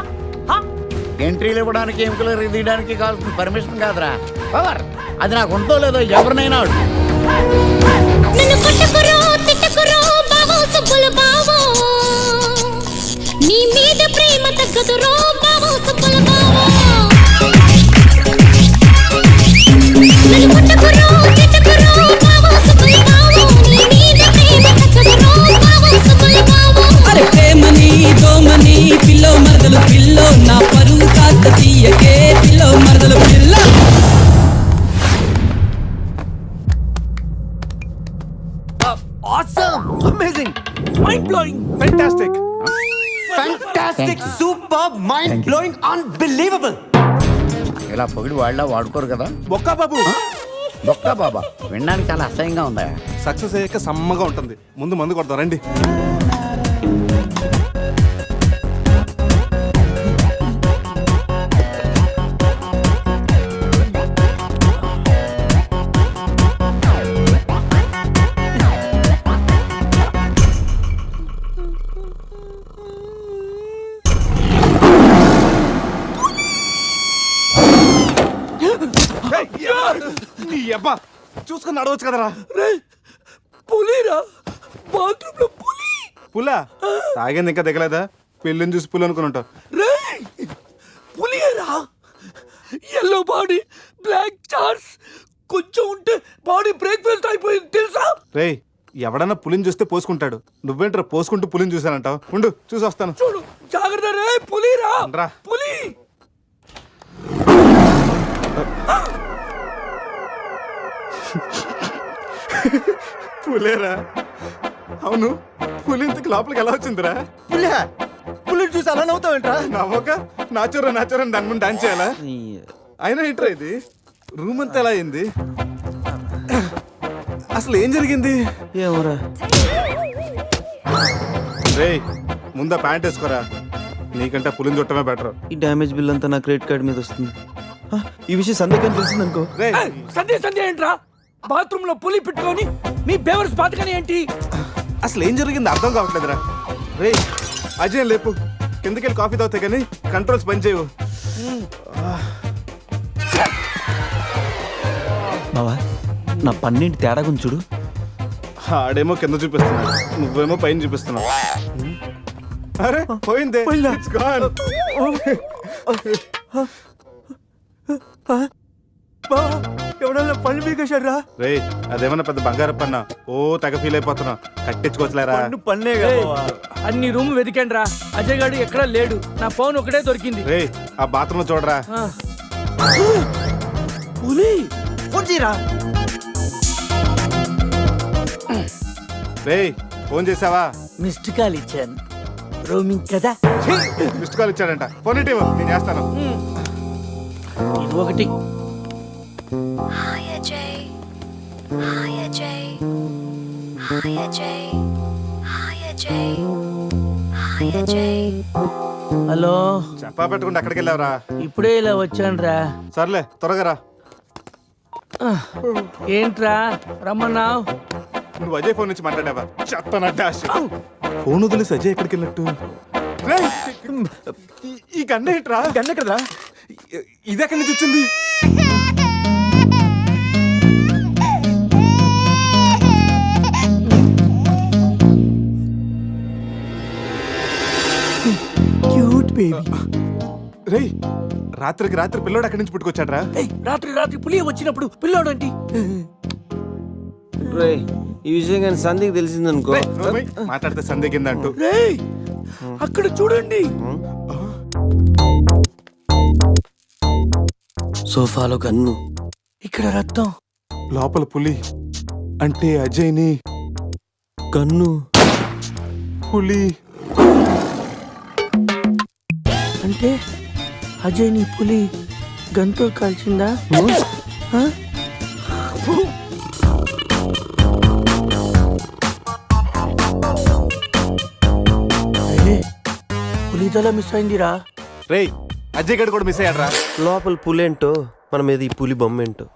ఎంట్రీలు ఇవ్వడానికి ఎముకలు తీయడానికి కావాల్సిన పర్మిషన్ కాదురా, పవర్. అది నాకు ఉందో లేదో ఎవరినైనా అడుగు. నన్ను కొట్టుకురో తిట్టుకురో బావో సుబ్బులు బావో, నీ మీద ప్రేమ తగ్గదురో బావో సుబ్బులు బావో. నన్ను కొట్టుకురో తిట్టుకురో బావో సుబ్బులు బావో, నీ మీద ప్రేమ తగ్గదురో బావో సుబ్బులు బావో. అరే ప్రేమని దోమని పిల్లో మరదలు పిల్లో, నా పరువు కాస్త తీయకే పిల్లో మరదలు పిల్ల. Awesome! Amazing! Mind-blowing! Fantastic! Fantastic! Superb! Mind-blowing! Unbelievable! ఇలా పొగిడి వాళ్ళ వాడుకోరు కదా. బొక్కా బాబు, బొక్కా బాబా వినడానికి చాలా అసహ్యంగా ఉందా? సక్సెస్ అయ్యాక సమ్మగా ఉంటుంది. ముందు మందు కొడతాం రండి. నీ అబ్బా చూసుకుని నడవచ్చు కదరా. పులిరా, బాత్రూమ్ లో పులి. పులా తాగింది ఇంకా దిగలేదా? పెళ్ళిని చూసి పులి అనుకుని ఉంటావు. పులిరా, ఎల్లో బాడీ, బ్లాక్ చార్స్, కొంచెం ఉంటే బాడీ బ్రేక్ఫాస్ట్ అయిపోయింది తెలుసా? రేయ్, ఎవడన్నా పులిని చూస్తే పోసుకుంటాడు. నువ్వేంట్రా పోసుకుంటూ పులిని చూసానంటావు? ఉండు చూసి వస్తాను. చూడు జాగ్రత్త రే, పులిరా, రా. పులి. పులేరా? అవును, పులి ఇంతకు లోపలికి ఎలా వచ్చిందిరా? పులిని చూసి అలా నవ్వుతావేంట్రా? నవ్వక నాచురా నాచురా దాని ముందు డాన్స్ చేయాలా? అయినా ఏంట్రా ఇది? రూమ్ అంతా ఎలా అయింది? అసలు ఏం జరిగింది? ఏమోరా. రేయ్, ముందా ప్యాంట్ వేసుకోరా. నీకంటే పులిని చుట్టమే బెటర్. ఈ డ్యామేజ్ బిల్ అంతా నా క్రెడిట్ కార్డ్ మీద వస్తుంది. ఈ విషయం సందేహం తెలిసింది అనుకో. సంధ్య ఏంట్రా? బాత్రూమ్ లో పులి పెట్టుకొని మీ బేవర్స్ బాతకని ఏంటి? అసలు ఏం జరిగింది అర్థం కావట్లేదురా. రే అజయ్ లేపు, కిందకెళ్ళి కాఫీ తాగుతాయి కానీ కంట్రోల్స్ పని చేయవు. బావా, నా పన్నెండు తేడా గురించి చూడు. ఆడేమో కింద చూపిస్తున్నాడు, నువ్వేమో పైన చూపిస్తున్నావు. అరే పోయిందే. It's gone. ఎవడన్నా పళ్ళు పీకేశారా? రే అదేమన్నా పెద్ద బంగారు పన్నా? ఓ తెగ ఫీల్ అయిపోతున్నా. కట్టించుకోవచ్చులేరా? పన్నే అన్ని రూమ్ వెతికాను రా, అజయ్ గారు ఎక్కడా లేడు. నా ఫోన్ ఒకటే దొరికింది. రే ఆ బాత్రూమ్ చూడరా. పులి ఫోన్ చేయరా. రే ఫోన్ చేసావా? మిస్డ్ కాల్ ఇచ్చాను, రోమింగ్ కదా. మిస్డ్ కాల్ ఇచ్చాడంట. ఫోన్ ఇటీవ్, నేను చేస్తాను. ఇది ఒకటి. Hi Ajay, hi Ajay, hi Ajay, hi Ajay, hi Ajay. Hello, చెప్పా పెట్టుకుంటే అక్కడికి వెళ్ళావరా? ఇప్పుడే ఇలా వచ్చాను రా. సర్లే త్వరగా రా. ఏంట్రా రమ్మన్నావు? నువ్వు అజయ్ ఫోన్ నుంచి మాట్లాడావా? చెప్తానంటే ఫోన్ వదిలేసి అజయ్ ఎక్కడికి వెళ్ళట్టు? ఈ గన్న ఏంట్రా? గన్న కదా. ఇది ఎక్కడి నుంచి వచ్చింది? Cute baby. రే రాత్రికి రాత్రి పిల్లోడు అక్కడి నుంచి పుట్టుకొచ్చాడ్రా. రాత్రి పులి వచ్చినప్పుడు పిల్లోడు ఏంటి? రే ఈ విషయం కానీ సంధికి తెలిసిందనుకో. మాట్లాడితే సందేహం కింద అంటూ. అక్కడ చూడండి. సోఫాలో గన్ను, ఇక్కడ రక్తం. లోపల పులి అంటే అజయ్ని కన్ను పులి అంటే అజయ్ నీ పులి గంతో కాల్చిందా? ఆ? అరే, పులి తల మిస్ అయిందిరా. రేయ్ అజయ్ గడు కూడా మిస్ అయ్యాడు రా. లోపల పులి ఏంటో మన మీద ఈ పులి బొమ్మ ఏంటో.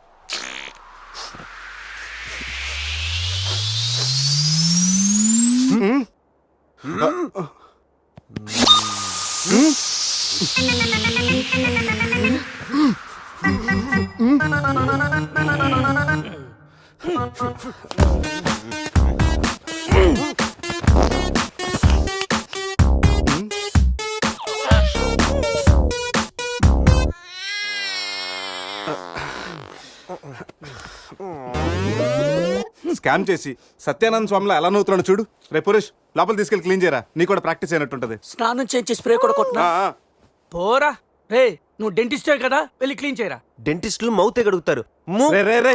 స్కామ్ చేసి సత్యానంద స్వామిలో ఎలా నవ్వుతున్నాడు చూడు. రే పురేష్ లోపల తీసుకెళ్ళి క్లీన్ చేయరా, నీ కూడా ప్రాక్టీస్ అయినట్టుంటది. స్నానం చేయించి స్ప్రే కూడా కొట్టినా పోరా. రే నువ్వు డెంటిస్టే కదా, వెళ్ళి క్లీన్ చేయరా. డెంటిస్టులు మౌతే గడుగుతారు. రే రే రే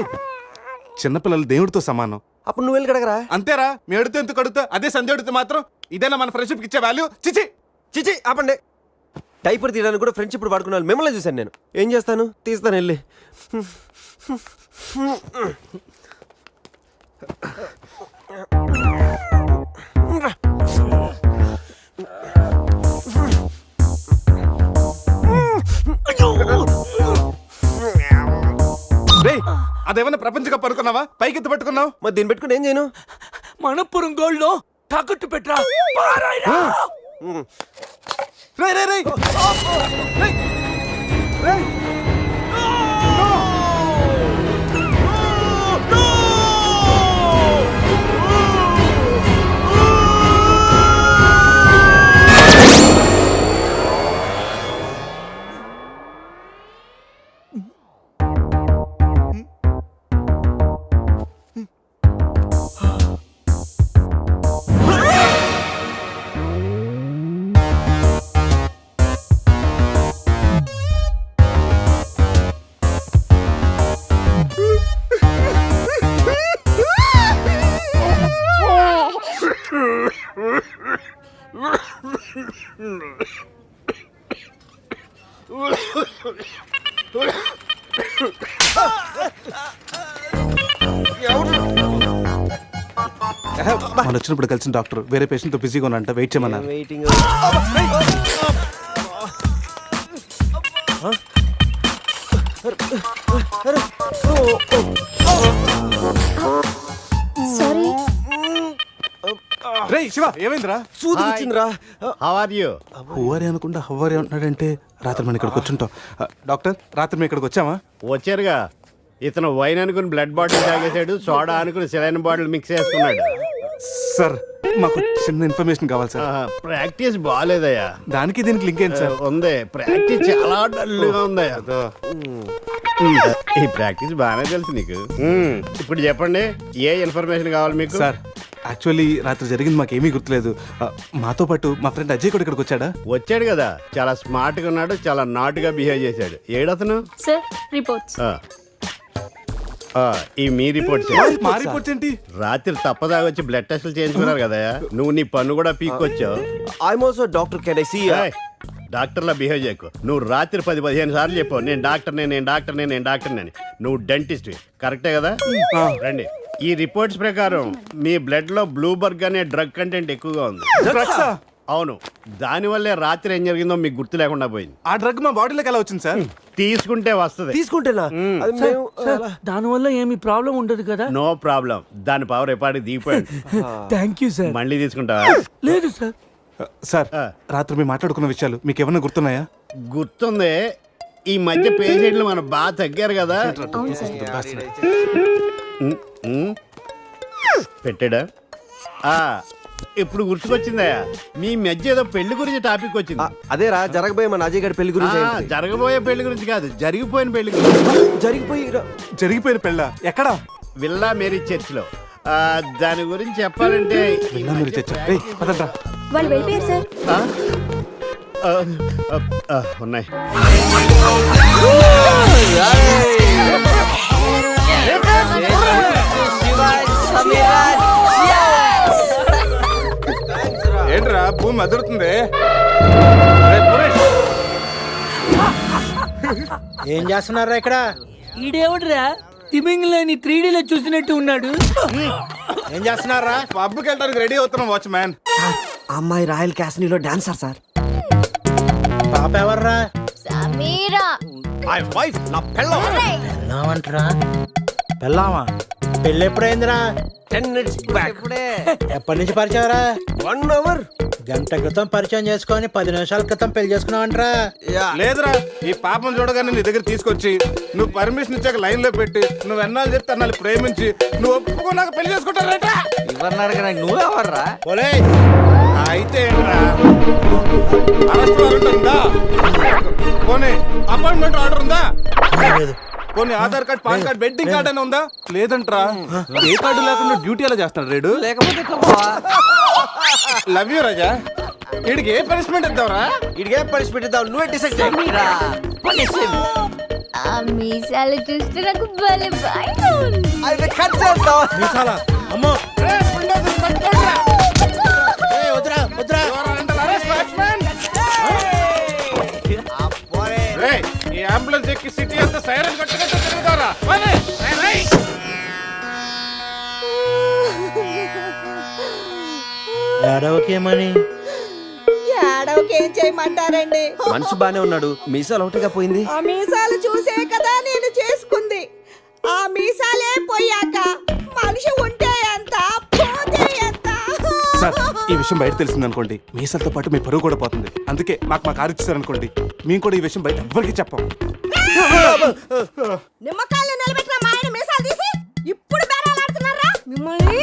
చిన్నపిల్లలు దేవుడితో సమానం. అప్పుడు నువ్వు వెళ్ళి కడగరా. అంతేరా, మీ అడితే ఎందుకు అడుగుతా, అదే సంధ్య అడిగితే మాత్రం ఇదేనా మన ఫ్రెండ్షిప్ ఇచ్చే వాల్యూ? చిచి చిచి ఆపండి. డైపర్ తీయడానికి కూడా ఫ్రెండ్షిప్ వాడుకున్నాను. మిమ్మల్ని చూశాను నేను. ఏం చేస్తాను, తీస్తాను వెళ్ళి. రేయ్ అదేమన్నా ప్రపంచ కప్ అనుకున్నావా? పైకి ఎత్తు పట్టుకున్నావు. మరి దీన్ని పెట్టుకుని ఏం చేయను? మనపురం గోల్డ్ లో తాకట్టు పెట్టరా. రేయ్ రేయ్ రేయ్ రేయ్ రేయ్ మనం వచ్చినప్పుడు కలిసిన డాక్టర్ వేరే పేషెంట్ తో బిజీగా ఉన్నంట, వెయిట్ చేయమన్నారు. వెయిటింగ్. సారీ. రేయ్ శివ ఏమైందిరా? సూది వచ్చిందిరా. How are you? హువారి అనుకుంటా హువారి అంటున్నాడంటే రాత్రి మనం ఇక్కడికి వచ్చుంటాం. డాక్టర్ రాత్రి మేము ఇక్కడికి వచ్చామా? వచ్చారుగా. ఇతను వైన్ అనుకుని బ్లడ్ బాటిల్ తాగేశాడు, సోడా అనుకుని సెలైన్ బాటిల్ మిక్స్ చేసుకున్నాడు. సార్ మాకు చిన్న ఇన్ఫర్మేషన్ కావాలి సార్. ప్రాక్టీస్ బాగాలేదయ్యా. దానికి దీనికి లింక్ ఏంటి సార్? ఉంది, ప్రాక్టీస్ చాలా డల్గా ఉందయ్యా. ఈ ప్రాక్టీస్ బాగానే తెలుసు నీకు. ఇప్పుడు చెప్పండి, ఏ ఇన్ఫర్మేషన్ కావాలి మీకు? సార్ యాక్చువల్లీ రాత్రి జరిగింది మాకేమీ గుర్తులేదు. మాతో పాటు మా ఫ్రెండ్ అజయ్ కూడా ఇక్కడికి వచ్చాడా? వచ్చాడు కదా, చాలా స్మార్ట్ గా ఉన్నాడు, చాలా నాటుగా బిహేవ్ చేశాడు. ఏడతను? Sir reports. ఈ మీ రిపోర్ట్స్. మా రిపోర్ట్స్ ఏంటి? రాత్రి తప్పదాగా వచ్చి బ్లడ్ టెస్టులు చేయించుకున్నారు కదా, నువ్వు నీ పన్ను కూడా పీక్కొచ్చావు. I'm also doctor. Can I see? డాక్టర్లా బిహేవ్ చేయకు. నువ్వు రాత్రి 10-15 సార్లు చెప్పావు నేను డాక్టర్నే, నేను డాక్టర్నే, నేను డాక్టర్నే అని. నువ్వు డెంటిస్ట్ కరెక్టే కదా? రండి. ఈ రిపోర్ట్స్ ప్రకారం మీ బ్లడ్ లో బ్లూబర్గ్ అనే డ్రగ్ కంటెంట్ ఎక్కువగా ఉంది. అవును, దానివల్లే రాత్రి ఏం జరిగిందో మీకు గుర్తు లేకుండా పోయింది. ఆ డ్రగ్ మా బాడీలోకి ఎలా వచ్చింది సార్? తీసుకుంటే వస్తుంది. తీసుకుంటేనా? దానివల్ల ఏమి ప్రాబ్లం ఉండదు కదా? No problem. దాని పవర్ ఎప్పటికి దిగిపోయింది. Thank you sir. మళ్ళీ తీసుకుంటావా? లేదు సార్. సార్ రాత్రి మేము మాట్లాడుకున్న విషయాలు మీకు ఏమైనా గుర్తున్నాయా? గుర్తుంది. ఈ మధ్య పేషెంట్లు మనం బాగా తగ్గారు కదా. పెట్టాడా? ఇప్పుడు గుర్తుకొచ్చిందయ్యా, మీ మధ్య ఏదో పెళ్లి గురించి టాపిక్ వచ్చింది. అదేరా జరగబోయే మన అజయ్ గారి పెళ్లి గురించి. జరగబోయే పెళ్లి గురించి కాదు, జరిగిపోయిన పెళ్లి గురించి. జరిగిపోయిన పెళ్ళ ఎక్కడా? విల్లా మేరీ చర్చ్ లో. దాని గురించి చెప్పాలంటే వాళ్ళు వెళ్ళిపోయారు సార్. ఉన్నాయి. మదురుతుంది. ఏం చేస్తున్నారా ఇక్కడ? ఈడేవడరా తిమింగ్లని 3Dలో చూసినట్టు ఉన్నాడు. ఏం చేస్తున్నారా? పబ్కి వెళ్ళడానికి రెడీ అవుతున్నాం వాచ్మ్యాన్. అమ్మాయి రాయల్ క్యాసినీలో డాన్సర్ సార్. పాప ఎవర్రా? సమీరా నా పెళ్ళామంటరా? పెళ్ళామా? పెళ్ళి ఎప్పుడైందిరా? 10 minutes back. ఎప్పటి నుంచి పరిచయరా? 1 hour. గంట క్రితం పరిచయం చేసుకొని 10 నిమిషాల క్రితం పెళ్లి చేసుకున్నావంటరా? లేదురా, ఈ పాపం చూడగానే నీ దగ్గర తీసుకొచ్చి నువ్వు పర్మిషన్ ఇచ్చాక లైన్ లో పెట్టి నువ్వు ఎన్నాళ్ళు చెప్తే అన్నాళ్ళు ప్రేమించి నువ్వు ఒప్పుకున్నాక పెళ్లి చేసుకుంటారట. ఎవరిని అడగడానికి నువ్వెవర్రా? పోలే అయితే అరెస్ట్ వారెంట్ ఉందా? పోనీ అపాయింట్మెంట్ ఆర్డర్ ఉందా? పోనీ Aadhaar card, pan card, wedding card అని ఉందా? లేదంట్రా. ఏ కార్డు లేకుండా డ్యూటీ ఎలా చేస్తాడు రేడు? లేకపోతే లవ్ యూ రాజా. వీడికి ఏ పనిష్మెంట్ ఇద్దాంరా? ఇడిగే పనిష్మెంట్ ఇద్దాం, నువ్వే డిసైడ్ చేయరా. ఆ మీసాలు చూస్తే నాకు భలే భయం ఉంది. అయితే కట్ చేద్దాం. మీసాలా? అమ్మో వద్దురా వద్దురా. ఈ అంబులెన్స్ ఎక్కి సిటీ అంతా సైరన్ కట్టుకుంటూ తిరుగుతారా? ఏడవకేమని? ఏం చేయమంటారండి? మనిషి బానే ఉన్నాడు, మీసాలు ఒకటిగా పోయింది. ఆ మీసాలు చూసే కదా నేను చేసుకుంది. ఆ మీసాలే పోయాక మనిషి ఉంటే ఎంత, పోతే ఎంత? సార్, ఈ విషయం బయట తెలిసిందనుకోండి మీసాలతో పాటు మీ పరువు కూడా పోతుంది. అందుకే మా కారు ఇచ్చారనుకోండి మేము కూడా ఈ విషయం బయట ఎవ్వరికి చెప్పాం. నిమ్మకాయలు నిలబెట్టిన మా ఆయన మీసాలు తీసి ఇప్పుడు బేరాలాడుతున్నారా మిమ్మల్ని?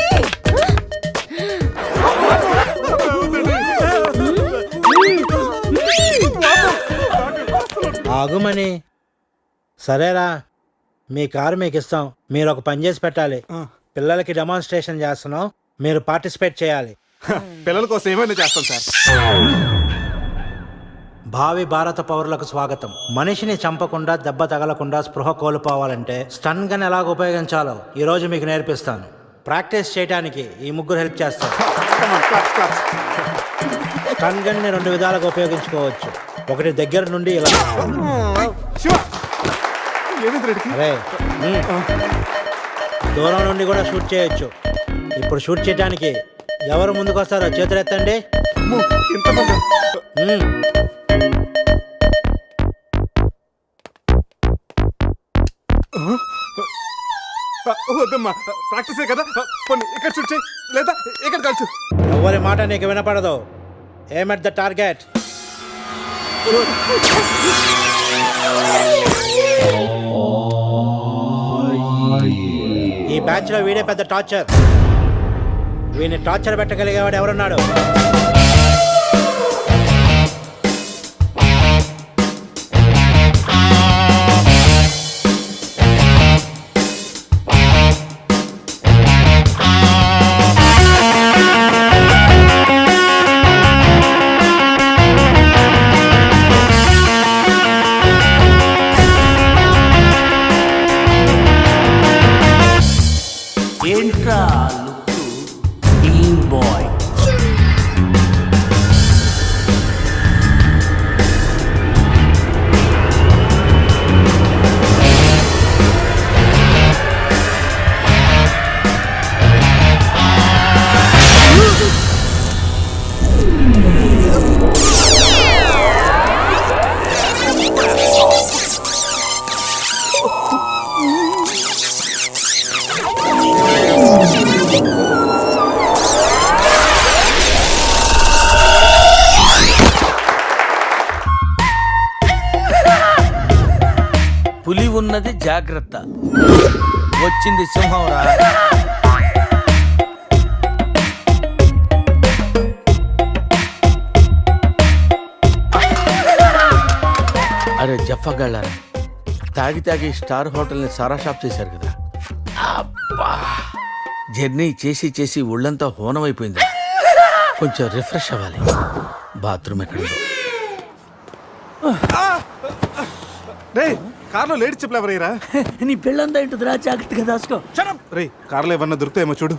ఆగుమని. సరేరా, మీ కారు మీకు ఇస్తాం. మీరు ఒక పని చేసి పెట్టాలి. పిల్లలకి డెమాన్స్ట్రేషన్ చేస్తున్నాం, మీరు పార్టిసిపేట్ చేయాలి. పిల్లల కోసం ఏమైనా చేస్తాం సార్. భావి భారత పౌరులకు స్వాగతం. మనిషిని చంపకుండా, దెబ్బ తగలకుండా స్పృహ కోల్పోవాలంటే స్టన్ గన్ ఎలాగ ఉపయోగించాలో ఈ రోజు మీకు నేర్పిస్తాను. ప్రాక్టీస్ చేయడానికి ఈ ముగ్గురు హెల్ప్ చేస్తారు. స్టన్ గన్ ని 2 విధాలుగా ఉపయోగించుకోవచ్చు. ఒకటి దగ్గర నుండి ఇలా. అరే, దూరం నుండి కూడా షూట్ చేయొచ్చు. ఇప్పుడు షూట్ చేయడానికి ఎవరు ముందుకు వస్తారో చేతులు ఎత్తండి. వద్దమ్మా, ప్రాక్టీసే కదా. పోనీ ఇక్కడ షూట్ చేయి, లేదా ఇక్కడ కాల్చు. ఎవరి మాట నీకు వినపడదు. ఏమ్ ఎట్ ద టార్గెట్. ఈ బ్యాచ్ లో వీడే పెద్ద టార్చర్. వీడిని టార్చర్ పెట్టగలిగేవాడు ఎవరున్నాడు? ఏంట్రా టీమ్ బాయ్. పులి ఉన్నది జాగ్రత్త, వచ్చింది సింహం రా. అరే జఫాగాళ్ళారా, తాగి తాగి స్టార్ హోటల్ని సారా షాప్ చేశారు కదా. అబ్బా, జర్నీ చేసి చేసి ఒళ్ళంతా హోనమైపోయింది. కొంచెం రిఫ్రెష్ అవ్వాలి. బాత్రూమ్ ఎక్కడుందో. కార్లో లేడీ చెప్పులు ఎవరయ్యరా? నీ పెళ్ళంతా ఇంటుందిరా, జాగ్రత్తగా దాసుకో. రే, కార్లో ఏమన్నా దొరుకుతాయేమో చూడు.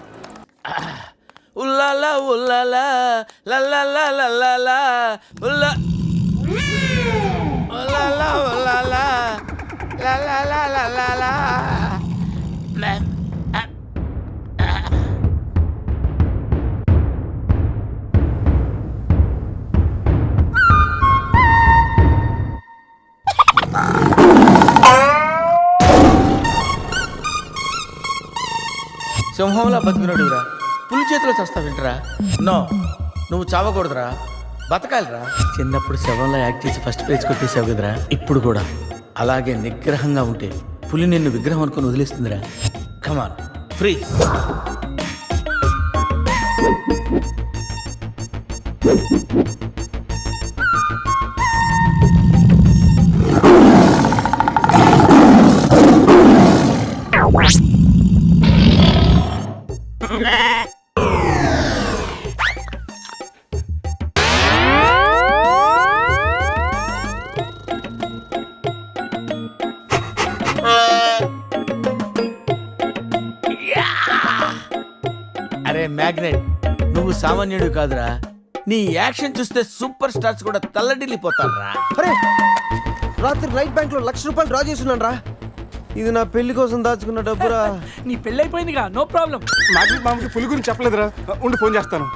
ఉల్లాలా ఉల్లాలా లల్లాలా లల్లాలా ఉల్లా ఉల్లాలా ఉల్లాలా లల్లాలా లల్లాలా సింహంలా బతికినోడురా పులి చేతిలో చస్తావేంట్రా? నో, నువ్వు చావకూడదురా, బతకాలిరా. చిన్నప్పుడు శవంలో యాక్ట్ చేసి ఫస్ట్ ప్రైజ్ కొట్టేసావు కదరా, ఇప్పుడు కూడా అలాగే నిగ్రహంగా ఉంటే పులి నిన్ను విగ్రహం అనుకుని వదిలేస్తుందిరా. కమాన్, ఫ్రీ. అరే మ్యాగ్నెట్, నువ్వు సామాన్యుడు కాదురా. నీ యాక్షన్ చూస్తే సూపర్ స్టార్స్ కూడా తల్లడిల్లిపోతారా. అరే రాత్రి రైట్ బ్యాంక్ లో ₹1,00,000 డ్రా చేస్తున్నాను రా. ఇది నా పెళ్లి కోసం దాచుకున్న డబ్బురా. నీ పెళ్ళి అయిపోయిందిగా, నో ప్రాబ్లం. మ్యాజిక్ మామకి పులి గురించి చెప్పలేదురా. ఉండి ఫోన్ చేస్తాను.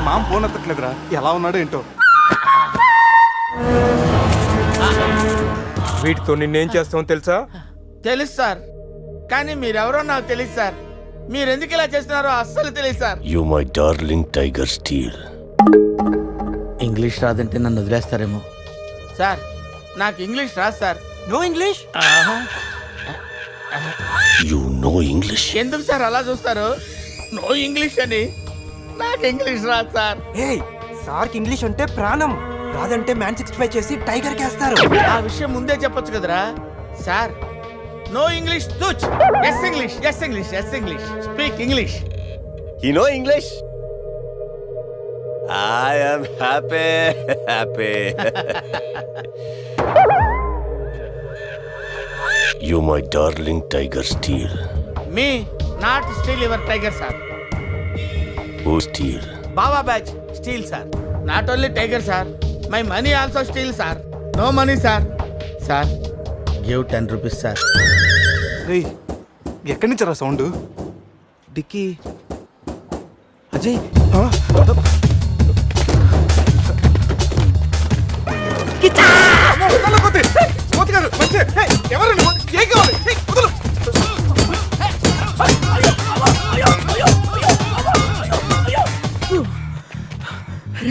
మామ ఫోన్ ఎత్తట్లేదురా. ఎలా ఉన్నాడో ఏంటో. వీటితో నిన్నేం చేస్తామో తెలుసా? తెలుసు సార్, కానీ మీరెవరో నాకు తెలియదు సార్. మీరు ఎందుకు ఇలా చేస్తున్నారో అస్సలు తెలియదు sir. You my darling tiger steal. English రాదంటే నన్ను వదిలేస్తారేమో సార్. నాకు ఇంగ్లీష్ రాదు sir. No English? You no English? ఎందుకు సార్ అలా చూస్తారు? నో ఇంగ్లీష్ అని. నాకు ఇంగ్లీష్ రాదు సార్. సార్కి ఇంగ్లీష్ అంటే ప్రాణం. రాదంటే మ్యాన్ 65 చేసి టైగర్ కేస్తారు. ఆ విషయం ముందే చెప్పొచ్చు కదరా sir. No English touch. Yes English, yes English, yes English. Speak English. You know English? I am happy. You my darling tiger steal. Me not steal your tiger sir. Who steal? బాబా batch steal sir. Not only tiger sir, my money also steal sir. No money sir. Sir give 10 rupees sir. రేయ్, ఎక్కడి నుంచి రా sound? Dicky Ajay.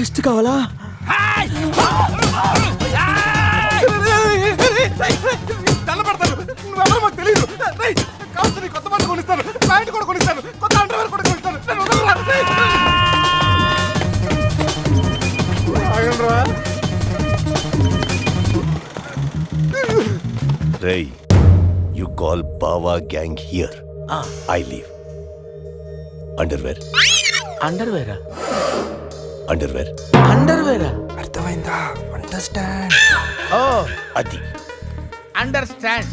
Rest కావాలా? నువ్వెవరో మాకు తెలియదు. కావచ్చు, కొత్త బట్టలు కొనిస్తాను, ప్యాంట్ కూడా కొనిస్తాను, కొత్త అండర్వేర్ కూడా కొనిస్తాను. Ray, you call Bawa gang here. I leave. Underwear. అండర్వేరా? Underwear. అండర్వేరా? అర్థమైందా? అండర్స్టాండ్. ఓ, అది. Understand.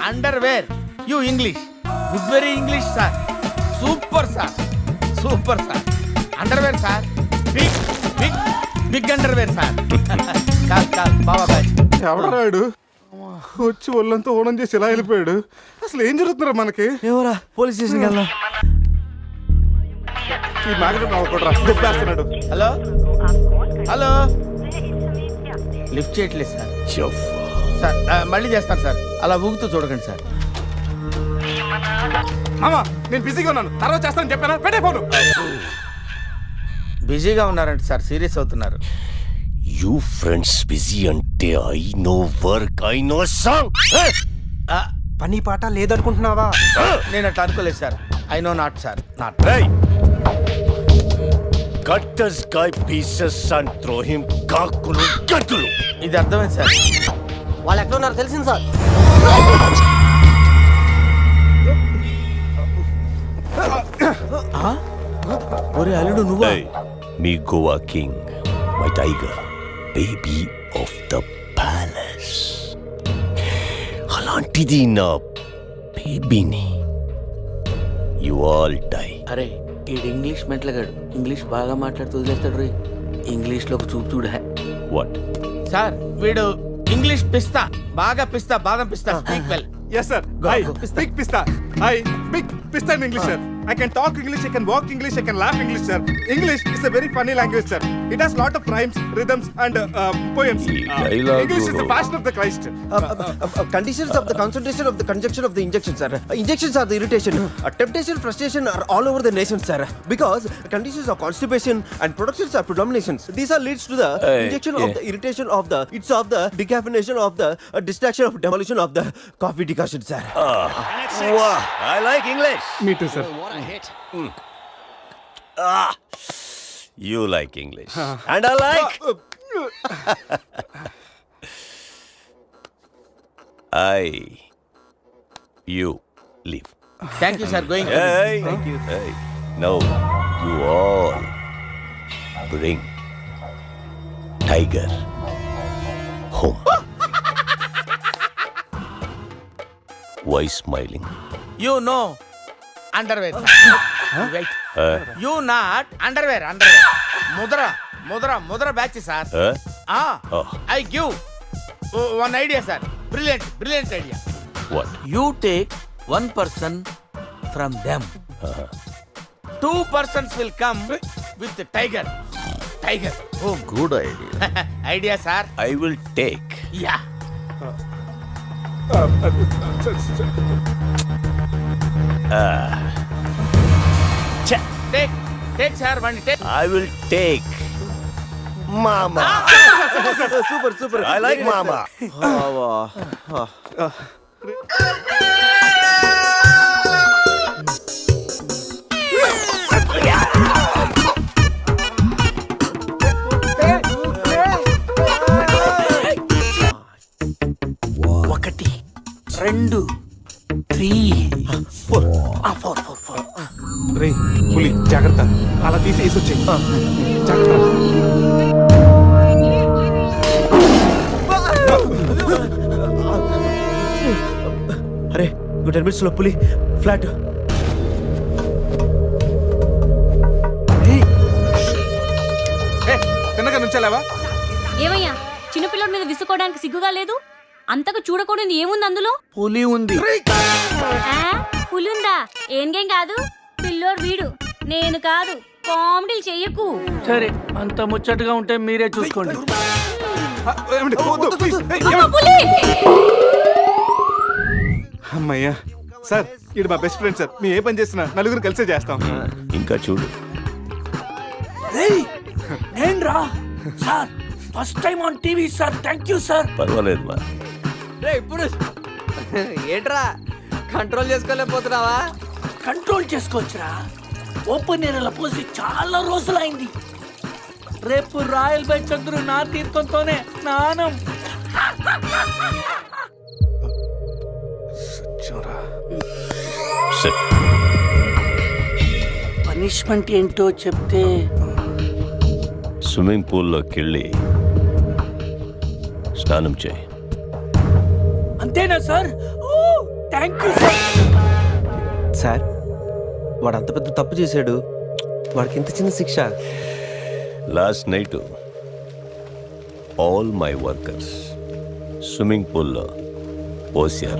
Underwear. You English. Good very English sir. Super sir, super sir. Underwear sir. Big big big underwear sir. Call call బాబా batch. ఎవడరాడు వచ్చి ఒళ్ళంతా ఓనం చేసి ఇలా వెళ్ళిపోయాడు? అసలు ఏం జరుగుతున్నారా మనకి? ఏమోరా, పోలీస్ స్టేషన్కి వెళ్దాం. ఈ మ్యాగ్నెట్ నవ్వకూడరా, దుబ్బేస్తున్నాడు. హలో హలో, లిఫ్ట్ చేయట్లేదు సార్. సార్ మళ్ళీ చేస్తాను సార్. అలా ఊగుతూ చూడకండి సార్. మామా, నేను బిజీగా ఉన్నాను, తర్వాత చేస్తానని చెప్పాను. పెట్టే ఫోను. బిజీగా ఉన్నారంట సార్, సీరియస్ అవుతున్నారు. యూ ఫ్రెండ్స్ బిజీ అంటే I know work, I know song. పని పాట లేదనుకుంటున్నావా? నేను అట్లా అనుకోలేదు sir. I know not sir, not. Cut the sky pieces and throw him కాకులు గంతులు. ఇది అర్థమైంది సార్. వాళ్ళు ఎక్కడ ఉన్నారో తెలిసింది సార్. ఒరే అల్లుడు నువ్వా? Me Goa king, my tiger, baby of the palace. అలాంటిది నా బేబీని. You all die. అరే ఈడు ఇంగ్లీష్ మెట్లగాడు, ఇంగ్లీష్ బాగా మాట్లాడుతూ వదిలేస్తాడు రే. ఇంగ్లీష్లో ఒక చూపు చూడ. వాట్? సార్ వీడు ఇంగ్లీష్ పిస్తా, బాగా పిస్తా, బాదం పిస్తా. Speak well. Yes, sir. I speak pista. I speak pista in English, sir. I can talk English, I can walk English, I can laugh English, sir. English is a very funny language, sir. It has lot of rhymes, rhythms, and poems. English is the fashion of the Christ. Conditions of the concentration of the conjunction of the injection, sir. Injections are the irritation. Temptation, frustration are all over the nation, sir. Because conditions of constipation and productions are predominations. These are leads to the injection of the irritation of the, it's of the decaffeination of the distraction of demolition of the coffee decoction, sir. Wow, I like English. Me too, sir. You like English. And I like. You leave. Thank you sir. Going. Hey, thank you. Hey. Now you all bring Tiger home. Why smiling? You no underwear. Right. You not underwear. ముద్ర batch sir. I give one idea sir. Brilliant idea. What? You take 1 person from them. 2 persons will come with tiger home. Good idea. Idea sir. I will take. Yeah. Take sir, one take. I will take Mama. Super. I like Mama. ఒకటి 2 3 4. రే పులి జాగ్రత్త, అలా తీసి వేసొచ్చాయి. జాగ్రత్త. అరే 10 minutes లో పులి flat. తిన్నగా నుంచాలేవా? ఏమయ్యా చిన్నపిల్లడి మీద విసుకోవడానికి సిగ్గుగా లేదు? అంతగా చూడకూడదు ఏముంది అందులో? పులి ఉంది. పులి ఉందా? ఏం కాదు, పిల్లోడు వీడు, నేను కాదు. కామెడీలు చెయ్యకు. సరే అంత ముచ్చటగా ఉంటే మీరే చూసుకోండి. అమ్మయ్యా సార్, ఇది మా బెస్ట్ ఫ్రెండ్ సార్. మేము ఏ పని చేస్తున్నా నలుగురు కలిసే చేస్తాం. ఇంకా చూడు. నేను రా sir, first time on TV sir. Thank you sir. పర్వాలేదు మా. ఏంట్రా కంట్రోల్ చేసుకోలేకపోతున్నావా? కంట్రోల్ చేసుకోవచ్చురా. ఓపెన్ ఏరియాలో పోసి చాలా రోజులైంది. రేపు రాయల్ బై చంద్రు నా తీర్థంతోనే స్నానం. పనిష్మెంట్ ఏంటో చెప్తే. స్విమ్మింగ్ పూల్లోకి వెళ్ళి స్నానం చేయి. అంతేనా sir? Thank you sir. Sir వాడు అంత పెద్ద తప్పు చేశాడు, వాడికి ఇంత చిన్న శిక్ష. Last night all my workers swimming పూల్లో పోసారు.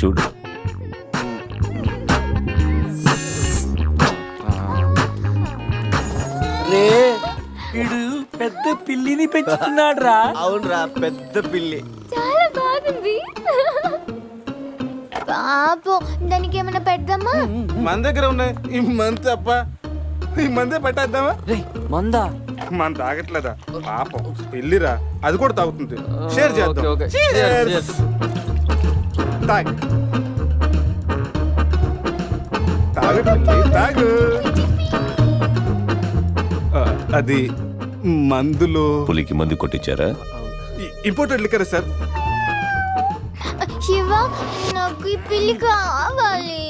చూడు. రే వీడు పెద్ద పిల్లిని పెంచుతున్నాడు రా. అవునరా, పెద్ద పిల్లి. చాలా బాగుంది. పాపం దానికి ఏమైనా పెడదామా? మన దగ్గర ఉన్నాయి ఈ మంత్ తప్ప. ఈ మందే పట్టేద్దామా? మందా? మన తాగట్లేదా పాపం, పెళ్ళిరా, అది కూడా తాగుతుంది. షేర్ చేద్దాం. తాగు తాగు. అది మందులు పులికి మందు కొట్టించారా? Imported liquor sir. శివ నాకు ఈ పిల్లి కావాలి.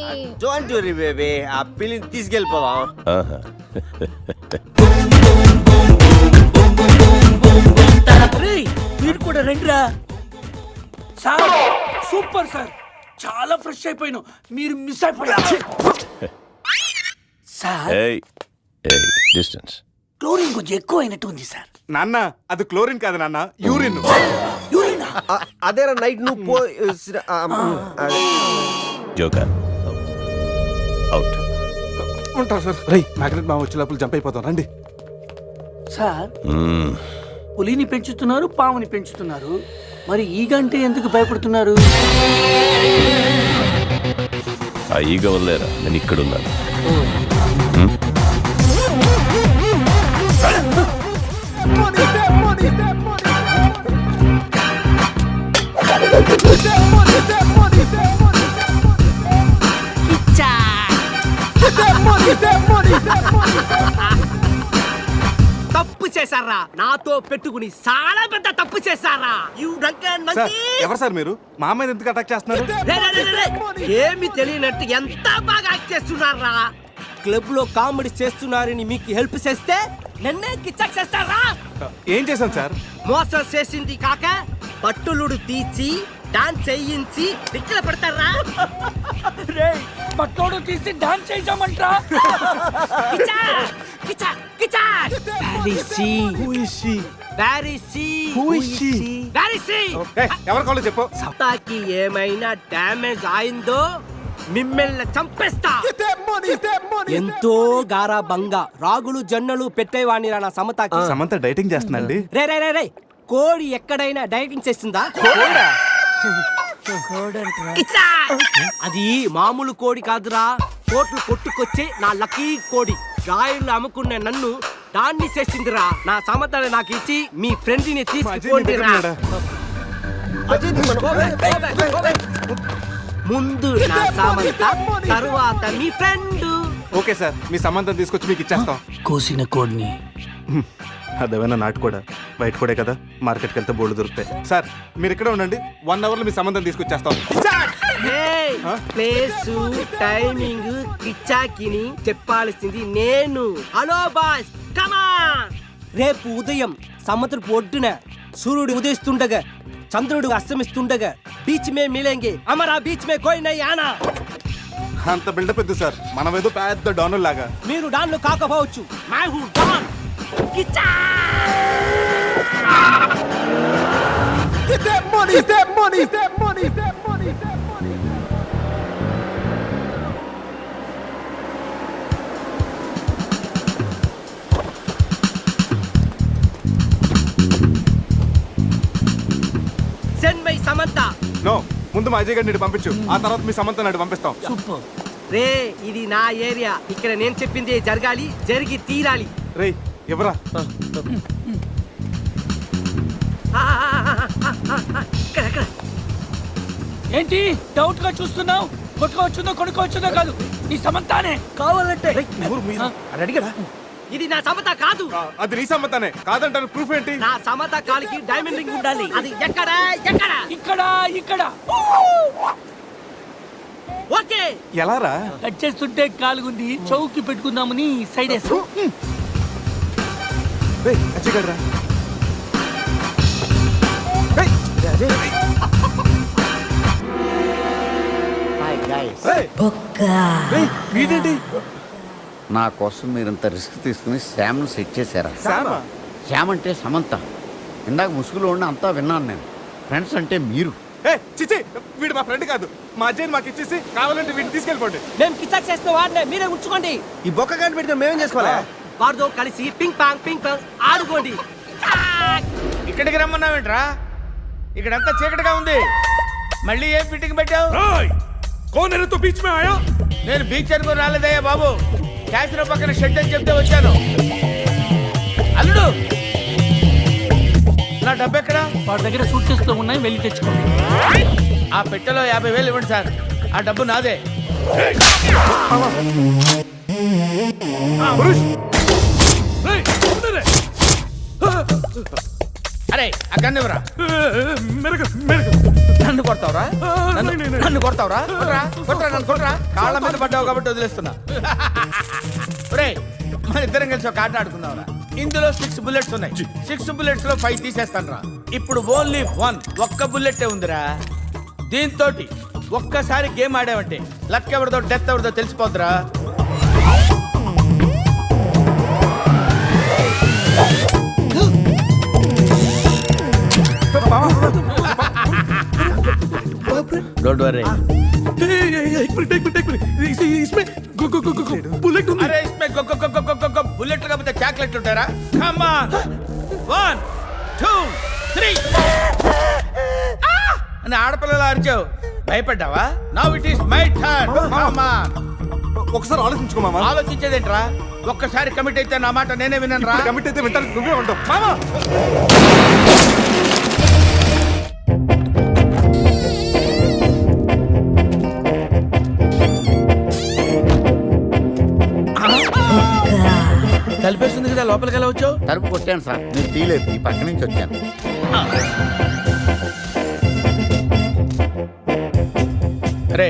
డోంట్ వరీ బేబీ, ఆ పిల్లిని తీసుకెళ్ళిపోదాం. ఆహా. మీరు కూడా రండిరా. సార్ సూపర్ సార్, చాలా ఫ్రెష్ అయిపోయినావు. మీరు మిస్ అయిపోయారు సార్. ఏయ్ ఏయ్ డిస్టెన్స్. క్లోరిన్ కొంచెం ఎక్కువ అయినట్టు ఉంది సార్. నాన్న అది క్లోరిన్ కాదు నాన్న, యూరిన్. యూరినా? అదేరా నైట్ నువ్వు పో. Joker out. ఉంటారు సార్. రై మ్యాగ్నెట్ మా వచ్చే లోపల జంప్ అయిపోతాం రండి. సార్ పులిని పెంచుతున్నారు, పాముని పెంచుతున్నారు, మరి ఈగంటే ఎందుకు భయపడుతున్నారు? ఆ ఈగ వల్లేరా నేను ఇక్కడున్నాను. తప్పు చేశారా, నాతో పెట్టుకుని చాలా పెద్ద తప్పు చేశారా. సార్ ఎవరు సార్ మీరు? మా మీద ఎందుకు అటాక్ చేస్తున్నారు? ఏమి తెలియనట్టు ఎంత బాగా యాక్ట్ చేస్తున్నారా. క్లబ్ లో కామెడీ చేస్తున్నారని మీకు హెల్ప్ చేస్తే నన్నే కిచ్చక్ చేస్తారా. ఏం చేశాను సార్? మోసం చేసింది కాక పట్టులుడు తీసి డాన్స్ చేయించి దిక్కుల పెడతారా. పట్టోడు తీసి డాన్స్ చేయించామంటారా? ఎవరి కాళ్ళు చెప్పు. సత్తాకి ఏమైనా డ్యామేజ్ అయిందో మిమ్మల్ని చంపేస్తా. ఎంతో గారాబంగా రాగులు జొన్నలు పెట్టేవాణిరా నా సమతాకి. సమంత డైటింగ్ చేస్తుందండి. రే రే రే రే, కోడి ఎక్కడైనా డైటింగ్ చేస్తుందా? కిచ్చా! అది మామూలు కోడి కాదురా, కోట్లు కొట్టుకొచ్చే నా లక్కీ కోడి. రాయుళ్ళు అమ్ముకున్న నన్ను దాన్ని చేసిందిరా. నా సమతని నాకు ఇచ్చి మీ ఫ్రెండ్ ని తీసుకోండిరా. ముందు నా సామంత, తరువాత మీ ఫ్రెండ్. ఓకే సార్, మీ సంబంధం తీసుకొచ్చి మీకు ఇచ్చేస్తాం. కోసిన కోడిని అదేమైనా నాటు కూడా బయట కూడా కదా, మార్కెట్కి వెళ్తే బోర్డు దొరుకుతాయి. సార్ మీరు ఇక్కడే ఉండండి, 1 hour లో మీ సంబంధం తీసుకొచ్చేస్తాం. ప్లేసు టైమింగ్ కిచ్చాకిని చెప్పాల్సింది నేను. హలో బాస్, కమాన్. రేపు ఉదయం సముద్రపు ఒడ్డున సూర్యుడు ఉదయిస్తుండగా చంద్రుడు అస్తమిస్తుండగా బీచ్ మే మిలేంగే, అమరా బీచ్ మే కోయి నై ఆనా. అంత బిల్డప్ ఎద్దు సార్, మనం ఏదో పెద్ద డానుల్ లాగా. మీరు డాన్లు కాకపోవచ్చు, మై హూ don. Kichcha! Get that money, that money, that money, that money, that money. Send my Samantha. No, ముందు మా అజయ్ గారిని పంపించు, ఆ తర్వాత మీ సమంత నాడు పంపిస్తాం. సూపర్. రే ఇది నా ఏరియా, ఇక్కడ నేను చెప్పింది జరగాలి, జరిగి తీరాలి. రే ఎవరా? ఏంటి డౌట్ గా చూస్తున్నావు? కొట్టుకోవచ్చుందో కొనుక్కోవచ్చుందో కాదు, నీ సమంతానే కావాలంటే. అడిగాడా? ఇది నా సమత కాదు. అది నీ సమ్మతానే కాదంటారు, ప్రూఫ్ ఏంటి? నా సమత కాలికి డైమండ్ రింగ్ ఉండాలి. అది ఎక్కడ? ఎక్కడ? ఇక్కడ ఇక్కడ. ఓకే. ఎలా రా? కట్ చేస్తుంటే కాలుగుంది, చౌకి పెట్టుకుందామని సైడ్ వేసు. అజయ్ గారు రా. వీడేంటి? నా కోసం మీరు ఇంత రిస్క్ తీసుకుని శ్యామ్ను సెట్ చేశారా? శ్యామ్ అంటే సమంత. ఇందాక ముసుగులో ఉండి అంతా విన్నాను నేను. ఫ్రెండ్స్ అంటే మీరు. చిచి, వీడు మా ఫ్రెండ్ కాదు. మా అజయ్ మాకు ఇచ్చేసి కావాలంటే వీడిని తీసుకెళ్ళిపోండి. మేము కిచ్చాక్ చేస్తే వాడినే మీరే ఉంచుకోండి. ఈ బొక్క కాంటి పెట్టుకుని మేమేం చేసుకోవాలా? వారితో కలిసి పింగ్ పాంగ్ ఆడుకోండి. ఇక్కడికి రమ్మన్నావేంట్రా? ఇక్కడంతా చీకటిగా ఉంది, మళ్ళీ ఏం ఫిట్టింగ్ పెట్టావు? నేను బీచ్ అనుకుని రాలేదయ్యా బాబు, క్యాసినో పక్కన షెడ్ అని చెప్తే వచ్చాను. అల్లుడు, నా డబ్బు ఎక్కడ? వాడి దగ్గర సూట్ కేసులో ఉన్నాయి, వెళ్ళి తెచ్చుకోండి. ఆ పెట్టెలో 50,000 ఇవ్వండి సార్, ఆ డబ్బు నాదే. అరే ఆ గన్ను ఇవ్వరా. నన్ను కొడతావురా? నన్ను కొడతావురా? కొట్రా నన్ను కొట్రా. కాళ్ళ మీద పడ్డావు కాబట్టి వదిలేస్తున్నా. ఒరేయ్ మన ఇద్దరం కలిసి ఒక ఆట ఆడుకుందాంరా. ఇందులో 6 bullets ఉన్నాయి. 6 bullets లో 5 తీసేస్తాను రా. ఇప్పుడు ఓన్లీ 1 ఒక్క బుల్లెట్ ఉందిరా. దీంతో ఒక్కసారి గేమ్ ఆడావంటే లక్ ఎవరిదో డెత్ ఎవరిదో తెలిసిపోద్దురా. Don't worry. అరే ఇస్మే బుల్లెట్ కాకపోతే చాక్లెట్ ఉంటారా? కమ్ ఆన్ 1 2 3 అని ఆడపిల్లలు అరిచావు, భయపడ్డావా? Now it is my turn. Come on. ఒకసారి ఆలోచించుకో మామ. ఆలోచించేదేంట్రా? ఒక్కసారి కమిట్ అయితే నా మాట నేనే విన్నాను రా. కమిట్ అయితే వింటాను, నువ్వే ఉంటావు మామ. కలిపేస్తుంది కదా, లోపలికి ఎలా వచ్చావు? తలుపు కొట్టాను సార్, నేను తీలేదు, ఈ పక్క నుంచి వచ్చాను. రే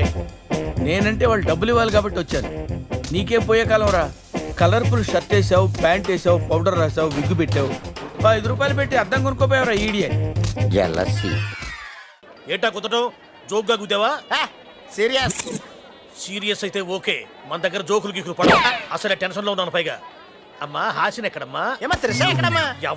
నేనంటే వాళ్ళు డబ్బులు ఇవ్వాలి కాబట్టి వచ్చాను. నీకేం పోయే కాలం రా. కలర్ఫుల్ షర్ట్ వేసావు, ప్యాంట్ వేసావు, పౌడర్ రాసావు, విగ్గు పెట్టావు. 5 రూపాయలు పెట్టి అద్దం కొనుక్కోపోయావురా ఈడియట్. జెలసీ. ఏటా కుదటం జోక్గా కుదావా? సీరియస్. సీరియస్ అయితే ఓకే, మన దగ్గర జోకులు గీకులు పడవు. అసలే టెన్షన్ లో ఉన్నాను. పైగా అమ్మా హాసిన్ ఎక్కడమ్మా? ఏమో తెలుసా ఎక్కడమ్మా?